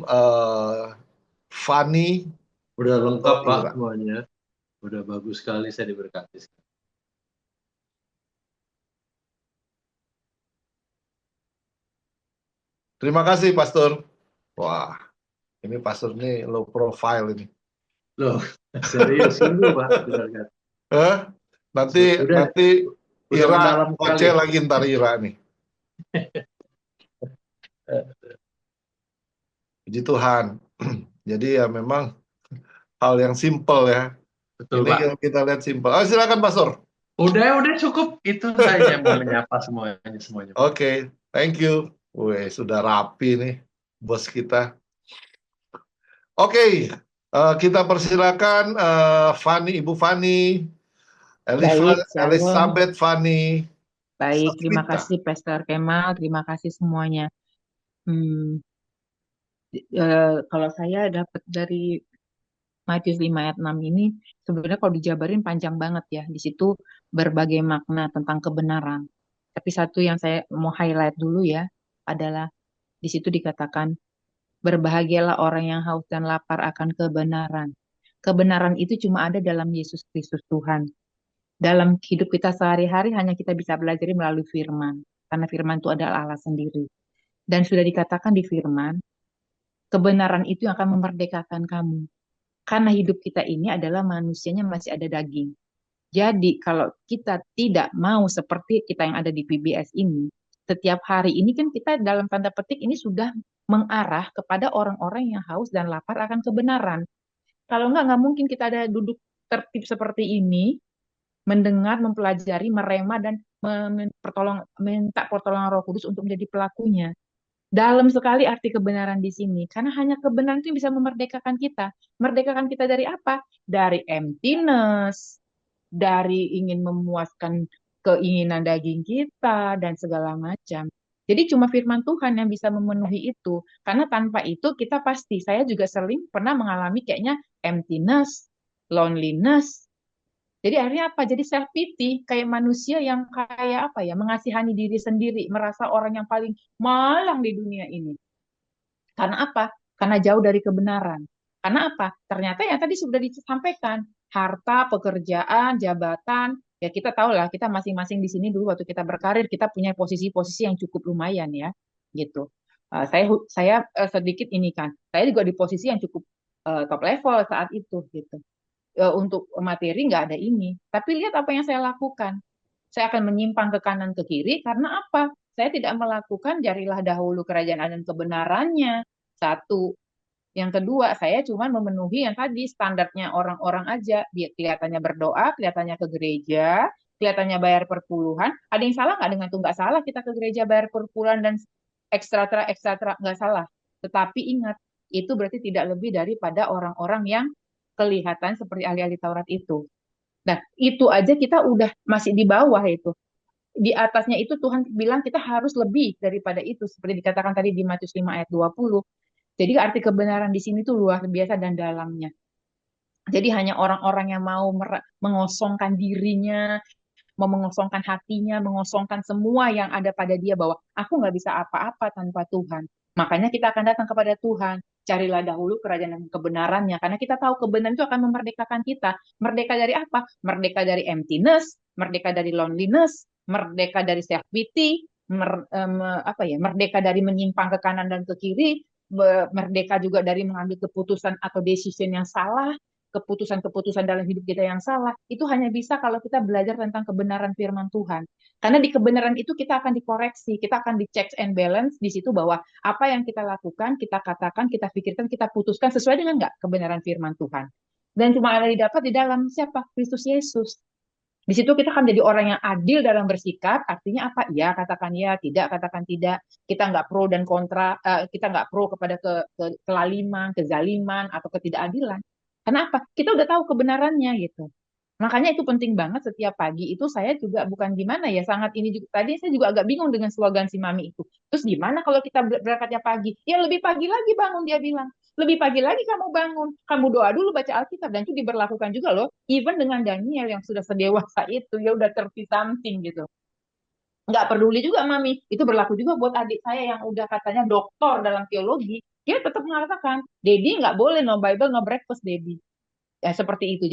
Fanny. Udah lengkap Pak semuanya. Udah bagus sekali, saya diberkati. Terima kasih, Pastor. Wah, ini Pastor ini low profile ini. Loh, serius ini Pak. Nanti Ira Oce lagi ntar Ira nih. Puji Tuhan. Jadi ya memang hal yang simple ya. Betul, ini Pak. kita lihat simple. Silakan Pastor. Udah cukup. Itu saja mau menyapa semuanya. Oke, thank you. Wih, sudah rapi nih bos kita. Oke, kita persilakan Fanny, Ibu Fanny, Elizabeth Fanny. Baik, terima kasih Pastor Kemal, terima kasih semuanya. Kalau saya dapat dari Matius 5 ayat 6 ini, sebenarnya kalau dijabarin panjang banget ya. Di situ berbagai makna tentang kebenaran. Tapi satu yang saya mau highlight dulu ya, adalah di situ dikatakan, berbahagialah orang yang haus dan lapar akan kebenaran. Kebenaran itu cuma ada dalam Yesus Kristus Tuhan. Dalam hidup kita sehari-hari hanya kita bisa belajar melalui firman. Karena firman itu adalah Allah sendiri. Dan sudah dikatakan di firman, kebenaran itu yang akan memerdekakan kamu. Karena hidup kita ini adalah manusianya masih ada daging. Jadi kalau kita tidak mau seperti kita yang ada di PBS ini, setiap hari ini kan kita dalam tanda petik ini sudah mengarah kepada orang-orang yang haus dan lapar akan kebenaran. Kalau nggak mungkin kita ada duduk tertib seperti ini, mendengar, mempelajari, merema, dan minta pertolongan Roh Kudus untuk menjadi pelakunya. Dalam sekali arti kebenaran di sini, karena hanya kebenaran itu yang bisa memerdekakan kita. Merdekakan kita dari apa? Dari emptiness, dari ingin memuaskan keinginan daging kita, dan segala macam. Jadi cuma firman Tuhan yang bisa memenuhi itu. Karena tanpa itu kita pasti, saya juga sering pernah mengalami kayaknya emptiness, loneliness. Jadi akhirnya apa? Jadi self pity, kayak manusia yang kayak apa ya, mengasihani diri sendiri, merasa orang yang paling malang di dunia ini. Karena apa? Karena jauh dari kebenaran. Karena apa? Ternyata yang tadi sudah disampaikan, harta, pekerjaan, jabatan, ya kita tahu lah, kita masing-masing di sini dulu waktu kita berkarir, kita punya posisi-posisi yang cukup lumayan ya, gitu. Saya sedikit ini kan, saya juga di posisi yang cukup top level saat itu, gitu. Untuk materi nggak ada ini. Tapi lihat apa yang saya lakukan. Saya akan menyimpang ke kanan ke kiri karena apa? Saya tidak melakukan jarilah dahulu kerajaan Allah dan kebenarannya. Satu. Yang kedua, saya cuma memenuhi yang tadi standarnya orang-orang aja. Dia kelihatannya berdoa, kelihatannya ke gereja, kelihatannya bayar perpuluhan. Ada yang salah nggak dengan itu? Nggak salah kita ke gereja bayar perpuluhan dan ekstra nggak salah. Tetapi ingat, itu berarti tidak lebih daripada orang-orang yang kelihatan seperti ahli-ahli Taurat itu. Nah, itu aja kita udah masih di bawah itu. Di atasnya itu Tuhan bilang kita harus lebih daripada itu. Seperti dikatakan tadi di Matius 5 ayat 20. Jadi arti kebenaran di sini tuh luar biasa dan dalamnya. Jadi hanya orang-orang yang mau mengosongkan dirinya, mau mengosongkan hatinya, mengosongkan semua yang ada pada dia bahwa aku nggak bisa apa-apa tanpa Tuhan. Makanya kita akan datang kepada Tuhan. Carilah dahulu kerajaan dan kebenarannya. Karena kita tahu kebenaran itu akan memerdekakan kita. Merdeka dari apa? Merdeka dari emptiness, merdeka dari loneliness, merdeka dari self pity, merdeka dari menyimpang ke kanan dan ke kiri, merdeka juga dari mengambil keputusan atau decision yang salah, keputusan-keputusan dalam hidup kita yang salah, itu hanya bisa kalau kita belajar tentang kebenaran firman Tuhan. Karena di kebenaran itu kita akan dikoreksi, kita akan di checks and balance di situ bahwa apa yang kita lakukan, kita katakan, kita pikirkan, kita putuskan sesuai dengan nggak kebenaran firman Tuhan. Dan cuma ada didapat di dalam siapa? Kristus Yesus. Di situ kita akan jadi orang yang adil dalam bersikap, artinya apa? Ya, katakan ya, tidak, katakan tidak. Kita nggak pro dan kontra, kita nggak pro kepada kelaliman, kezaliman, atau ketidakadilan. Kenapa? Kita udah tahu kebenarannya gitu. Makanya itu penting banget setiap pagi itu saya juga bukan gimana ya, sangat ini juga. Tadi saya juga agak bingung dengan slogan si Mami itu. Terus gimana kalau kita berangkatnya pagi? Ya lebih pagi lagi bangun dia bilang. Lebih pagi lagi kamu bangun. Kamu doa dulu baca Alkitab dan itu diberlakukan juga loh. Even dengan Daniel yang sudah sedewasa itu ya udah 30 something gitu. Nggak peduli juga Mami. Itu berlaku juga buat adik saya yang udah katanya doktor dalam teologi. Dia tetap mengatakan, Dedi nggak boleh no Bible, no breakfast, Dedi. Ya seperti itu.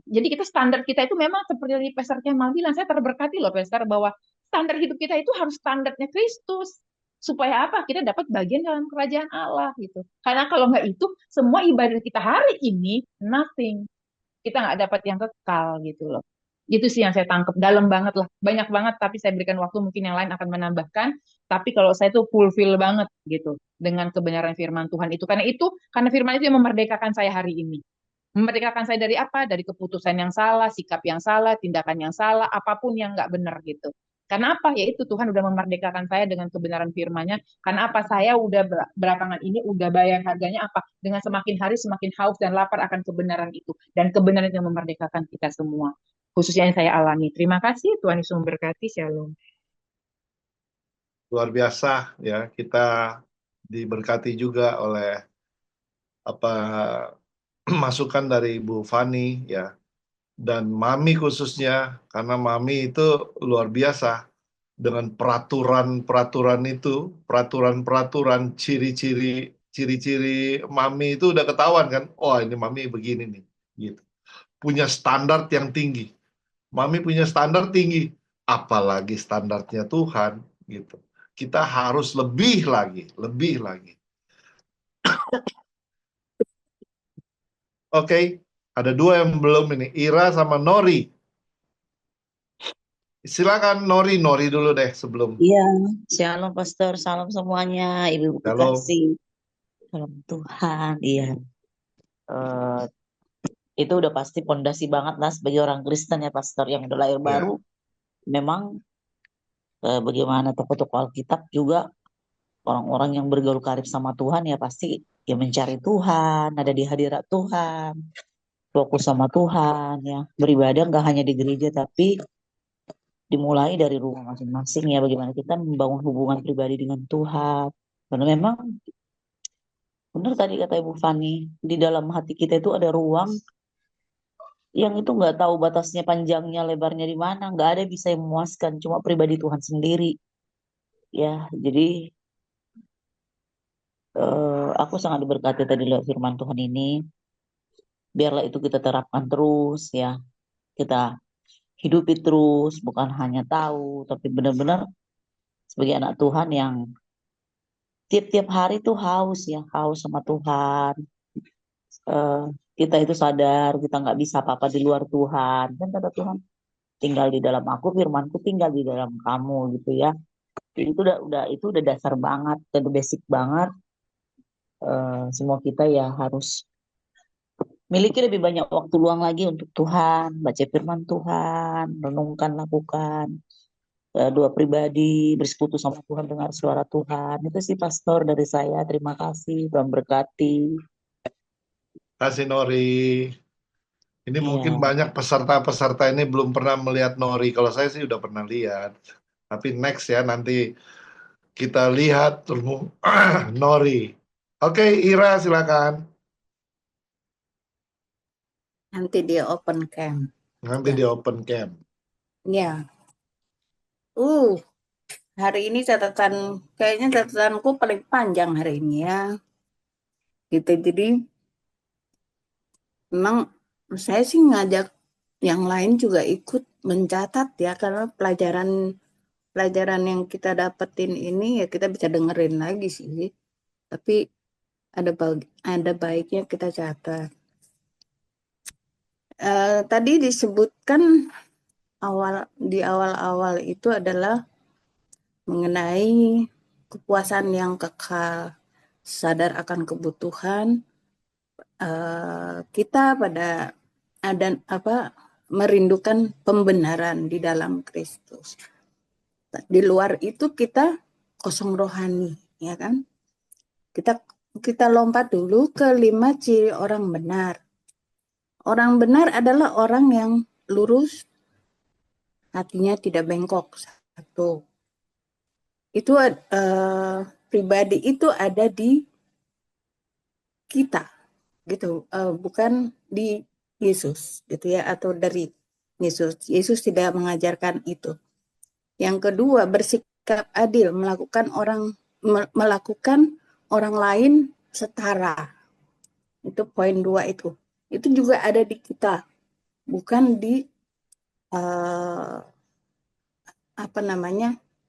Jadi kita standar kita itu memang seperti Pastor Kemal bilang, saya terberkati loh Pastor, bahwa standar hidup kita itu harus standarnya Kristus. Supaya apa? Kita dapat bagian dalam kerajaan Allah gitu. Karena kalau nggak itu, semua ibadah kita hari ini, nothing. Kita nggak dapat yang kekal gitu loh. Itu sih yang saya tangkap. Dalam banget lah. Banyak banget, tapi saya berikan waktu mungkin yang lain akan menambahkan. Tapi kalau saya tuh fulfill banget gitu. Dengan kebenaran firman Tuhan itu. Karena firman itu yang memerdekakan saya hari ini. Memerdekakan saya dari apa? Dari keputusan yang salah, sikap yang salah, tindakan yang salah, apapun yang nggak benar gitu. Karena apa? Ya itu Tuhan udah memerdekakan saya dengan kebenaran firman-Nya. Karena apa? Saya udah belakangan ini udah bayar harganya apa? Dengan semakin hari semakin haus dan lapar akan kebenaran itu. Dan kebenaran yang memerdekakan kita semua. Khususnya yang saya alami. Terima kasih. Tuhan Yesus memberkati. Shalom. Luar biasa ya, kita diberkati juga oleh apa masukan dari Bu Fani ya, dan Mami khususnya, karena Mami itu luar biasa dengan peraturan-peraturan itu, peraturan-peraturan ciri-ciri Mami itu udah ketahuan kan, oh ini Mami begini nih gitu, punya standar yang tinggi. Mami punya standar tinggi, apalagi standarnya Tuhan gitu. Kita harus lebih lagi, lebih lagi. Oke, ada dua yang belum ini, Ira sama Nori. Silakan Nori dulu deh sebelum. Iya, shalom Pastor, salam semuanya, Ibu Shalom. kasih, salam Tuhan. Iya, Eh, itu udah pasti pondasi banget lah sebagai orang Kristen ya Pastor yang udah lahir baru. Memang bagaimana tokoh-tokoh Alkitab juga orang-orang yang bergaul karib sama Tuhan ya pasti ya mencari Tuhan, ada di hadirat Tuhan, fokus sama Tuhan ya, beribadah nggak hanya di gereja tapi dimulai dari rumah masing-masing ya, bagaimana kita membangun hubungan pribadi dengan Tuhan. Karena memang benar tadi kata Ibu Fani, di dalam hati kita itu ada ruang yang itu nggak tahu batasnya, panjangnya, lebarnya di mana, nggak ada bisa yang memuaskan, cuma pribadi Tuhan sendiri. Ya, jadi aku sangat diberkati tadi lewat firman Tuhan ini. Biarlah itu kita terapkan terus ya, kita hidupi terus, bukan hanya tahu, tapi benar-benar sebagai anak Tuhan yang tiap-tiap hari tuh haus ya, haus sama Tuhan. Kita itu sadar kita nggak bisa apa-apa di luar Tuhan, kan kata Tuhan, tinggal di dalam aku, firmanku tinggal di dalam kamu gitu ya. Jadi itu udah dasar banget dan basic banget. Semua kita ya harus miliki lebih banyak waktu luang lagi untuk Tuhan, baca firman Tuhan, renungkan, lakukan. dua pribadi bersekutu sama Tuhan, dengar suara Tuhan. Itu sih Pastor dari saya. Terima kasih, Tuhan berkati. Kasih Nori. Ini mungkin Iya. banyak peserta-peserta ini belum pernah melihat Nori. Kalau saya sih udah pernah lihat. Tapi next ya, nanti kita lihat Nori. Oke, Ira silakan. Nanti dia open cam. Nanti Ya. di open cam. Ya. Hari ini kayaknya catatanku paling panjang hari ini ya. Gitu, jadi memang saya sih ngajak yang lain juga ikut mencatat ya, karena pelajaran yang kita dapetin ini ya kita bisa dengerin lagi sih. Tapi ada baiknya kita catat. Tadi disebutkan di awal-awal itu adalah mengenai kepuasan yang kekal, sadar akan kebutuhan kita pada merindukan pembenaran di dalam Kristus. Di luar itu kita kosong rohani, ya kan? Kita lompat dulu ke 5 ciri orang benar. Orang benar adalah orang yang lurus, hatinya tidak bengkok. Satu. Itu pribadi itu ada di kita, gitu, bukan di Yesus, gitu ya, atau dari Yesus. Yesus tidak mengajarkan itu. Yang kedua, bersikap adil, melakukan orang lain setara. Itu poin 2 itu. Itu juga ada di kita, bukan di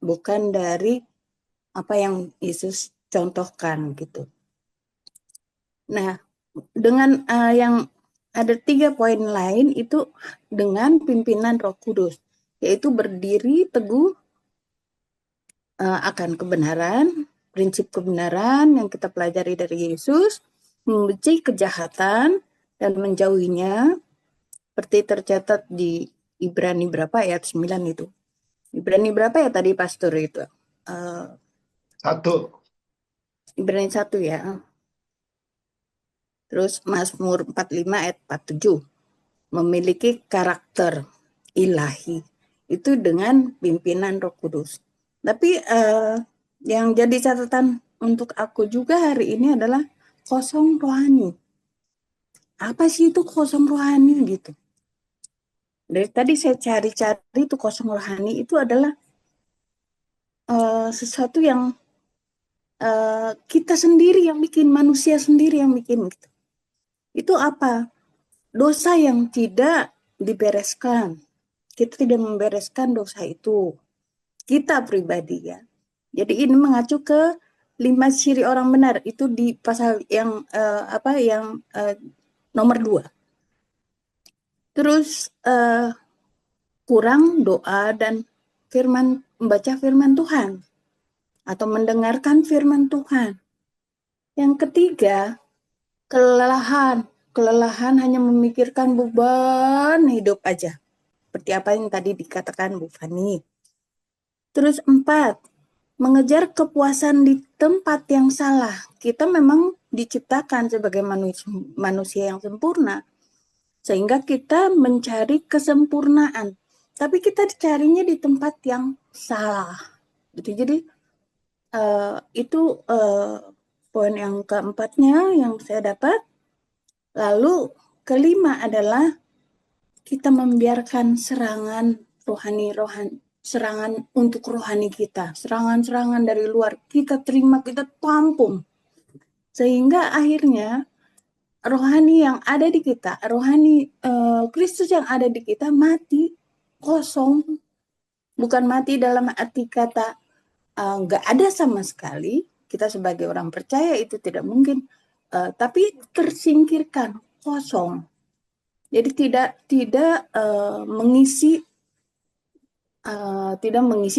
bukan dari apa yang Yesus contohkan gitu. Nah, dengan yang ada 3 poin lain itu dengan pimpinan Roh Kudus, yaitu berdiri teguh akan kebenaran, prinsip kebenaran yang kita pelajari dari Yesus, membenci kejahatan dan menjauhinya, seperti tercatat di Ibrani berapa ayat 9 itu. Ibrani berapa ya tadi Pastor itu? 1. Ibrani 1 ya. Terus Mazmur 45 ayat 47. Memiliki karakter ilahi. Itu dengan pimpinan Roh Kudus. Tapi yang jadi catatan untuk aku juga hari ini adalah kosong rohani. Apa sih itu kosong rohani gitu? Dari tadi saya cari-cari itu kosong rohani itu adalah sesuatu yang kita sendiri yang bikin, manusia sendiri yang bikin gitu. Itu apa? Dosa yang tidak dibereskan. Kita tidak membereskan dosa itu. Kita pribadi ya. Jadi ini mengacu ke 5 ciri orang benar itu di pasal yang nomor 2. Terus kurang doa dan membaca firman Tuhan atau mendengarkan firman Tuhan. Yang ketiga, kelelahan hanya memikirkan beban hidup aja. Seperti apa yang tadi dikatakan Bu Fani. Terus 4, mengejar kepuasan di tempat yang salah. Kita memang diciptakan sebagai manusia yang sempurna. Sehingga kita mencari kesempurnaan. Tapi kita dicarinya di tempat yang salah. Jadi itu poin yang keempatnya yang saya dapat. Lalu kelima adalah kita membiarkan serangan untuk rohani kita, serangan-serangan dari luar kita terima, kita tampung, sehingga akhirnya rohani yang ada di kita, rohani Kristus yang ada di kita mati, kosong. Bukan mati dalam arti kata nggak ada sama sekali. Kita sebagai orang percaya itu tidak mungkin, tapi tersingkirkan, kosong. Jadi tidak mengisi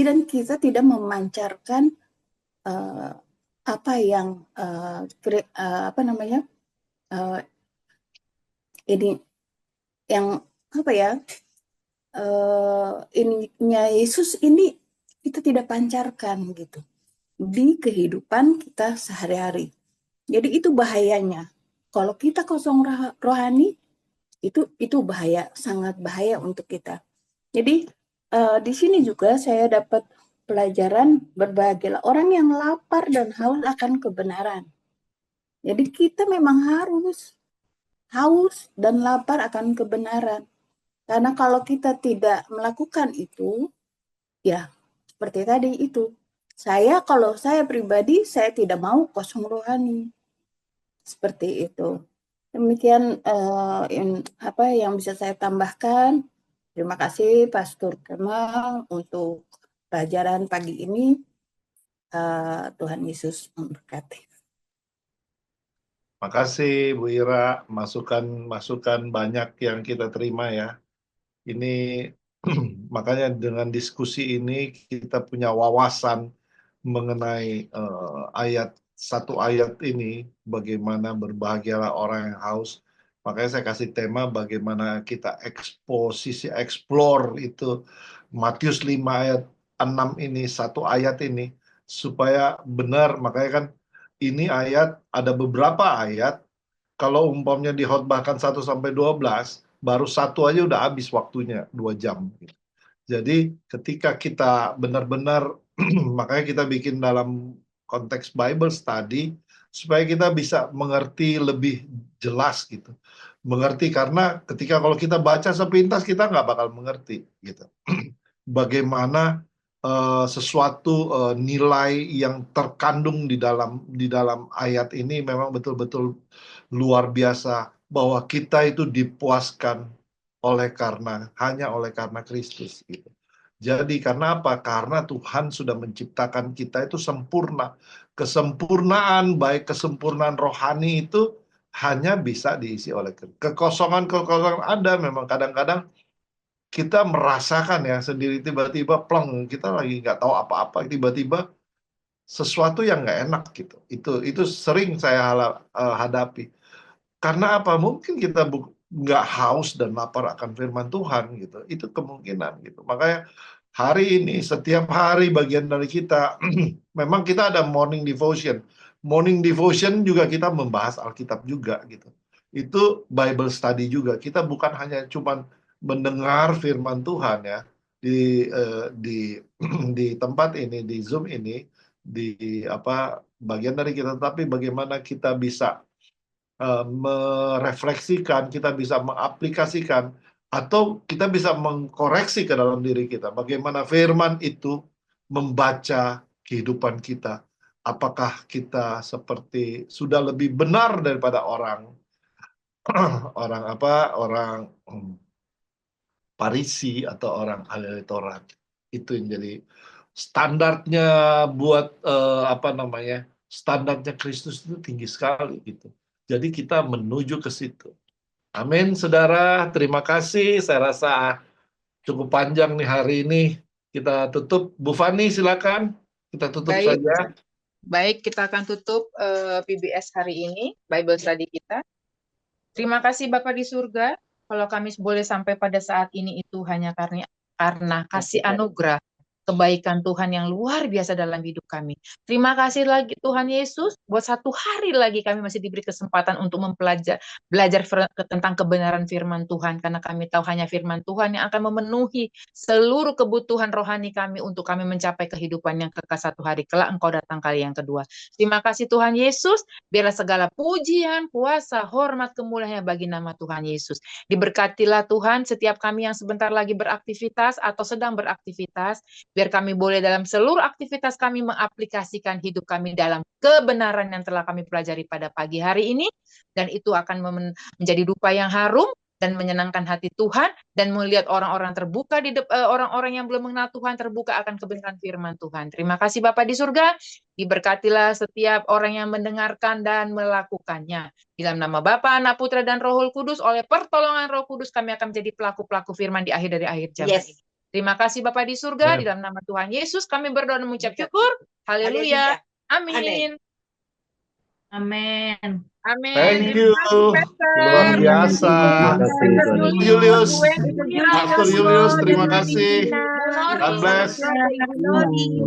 dan kita tidak memancarkan apa yang ini yang ininya Yesus ini kita tidak pancarkan gitu di kehidupan kita sehari-hari. Jadi itu bahayanya. Kalau kita kosong rohani, itu bahaya, sangat bahaya untuk kita. Jadi di sini juga saya dapat pelajaran, berbahagialah orang yang lapar dan haus akan kebenaran. Jadi kita memang harus haus dan lapar akan kebenaran. Karena kalau kita tidak melakukan itu, ya seperti tadi itu. Kalau saya pribadi, saya tidak mau kosong rohani. Seperti itu. Demikian apa yang bisa saya tambahkan. Terima kasih Pastor Kemal untuk pelajaran pagi ini. Tuhan Yesus memberkati. Makasih Bu Ira, masukan banyak yang kita terima ya. Ini makanya dengan diskusi ini kita punya wawasan mengenai satu ayat ini, bagaimana berbahagialah orang yang haus. Makanya saya kasih tema bagaimana kita explore itu Matius 5 ayat 6 ini, satu ayat ini, supaya benar. Makanya kan ini ayat, ada beberapa ayat, kalau umpamanya dihotbahkan 1-12, baru satu aja udah habis waktunya, 2 jam. Jadi ketika kita benar-benar, makanya kita bikin dalam konteks Bible study, supaya kita bisa mengerti lebih jelas gitu. Mengerti, karena ketika kalau kita baca sepintas, kita nggak bakal mengerti gitu. Bagaimana sesuatu nilai yang terkandung di dalam ayat ini memang betul-betul luar biasa, bahwa kita itu dipuaskan hanya oleh karena Kristus gitu. Jadi karena apa? Karena Tuhan sudah menciptakan kita itu sempurna. Kesempurnaan, baik kesempurnaan rohani itu hanya bisa diisi oleh kekosongan ada. Memang kadang-kadang kita merasakan ya sendiri, tiba-tiba plong, kita lagi nggak tahu apa-apa, tiba-tiba sesuatu yang nggak enak gitu. Itu sering saya hadapi. Karena apa? Mungkin kita nggak haus dan lapar akan firman Tuhan gitu. Itu kemungkinan gitu. Makanya hari ini, setiap hari bagian dari kita, memang kita ada morning devotion. Morning devotion juga kita membahas Alkitab juga gitu. Itu Bible study juga. Kita bukan hanya cuman mendengar firman Tuhan ya di tempat ini, di Zoom ini, di bagian dari kita, tapi bagaimana kita bisa merefleksikan, kita bisa mengaplikasikan, atau kita bisa mengkoreksi ke dalam diri kita. Bagaimana firman itu membaca kehidupan kita. Apakah kita seperti sudah lebih benar daripada orang Farisi atau orang ahli Taurat. Itu yang jadi standarnya buat standarnya Kristus itu tinggi sekali gitu. Jadi kita menuju ke situ. Amin, saudara. Terima kasih. Saya rasa cukup panjang nih hari ini. Kita tutup. Bu Fani, silakan. Kita tutup saja. Baik, kita akan tutup PBS hari ini, Bible Study kita. Terima kasih Bapak di surga. Kalau kami boleh sampai pada saat ini itu hanya karena kasih anugerah, kebaikan Tuhan yang luar biasa dalam hidup kami. Terima kasih lagi Tuhan Yesus, buat satu hari lagi kami masih diberi kesempatan untuk belajar tentang kebenaran firman Tuhan, karena kami tahu hanya firman Tuhan yang akan memenuhi seluruh kebutuhan rohani kami untuk kami mencapai kehidupan yang kekal satu hari kelak Engkau datang kali yang kedua. Terima kasih Tuhan Yesus, biarlah segala pujian, kuasa, hormat, kemuliaan bagi nama Tuhan Yesus. Diberkatilah Tuhan setiap kami yang sebentar lagi beraktivitas atau sedang beraktivitas, biar kami boleh dalam seluruh aktivitas kami mengaplikasikan hidup kami dalam kebenaran yang telah kami pelajari pada pagi hari ini, dan itu akan menjadi dupa yang harum dan menyenangkan hati Tuhan, dan melihat orang-orang terbuka orang-orang yang belum mengenal Tuhan terbuka akan kebenaran firman Tuhan. Terima kasih Bapa di surga, diberkatilah setiap orang yang mendengarkan dan melakukannya. Di dalam nama Bapa, Anak, Putra, dan Roh Kudus, oleh pertolongan Roh Kudus kami akan menjadi pelaku-pelaku firman di akhir dari akhir zaman ini. Terima kasih Bapa di surga, di dalam nama Tuhan Yesus kami berdoa dan mengucap syukur. Haleluya. Amin. Amin. Amin. Thank you. Luar biasa. Pastor Julius, terima kasih. God bless. Ibu Nori.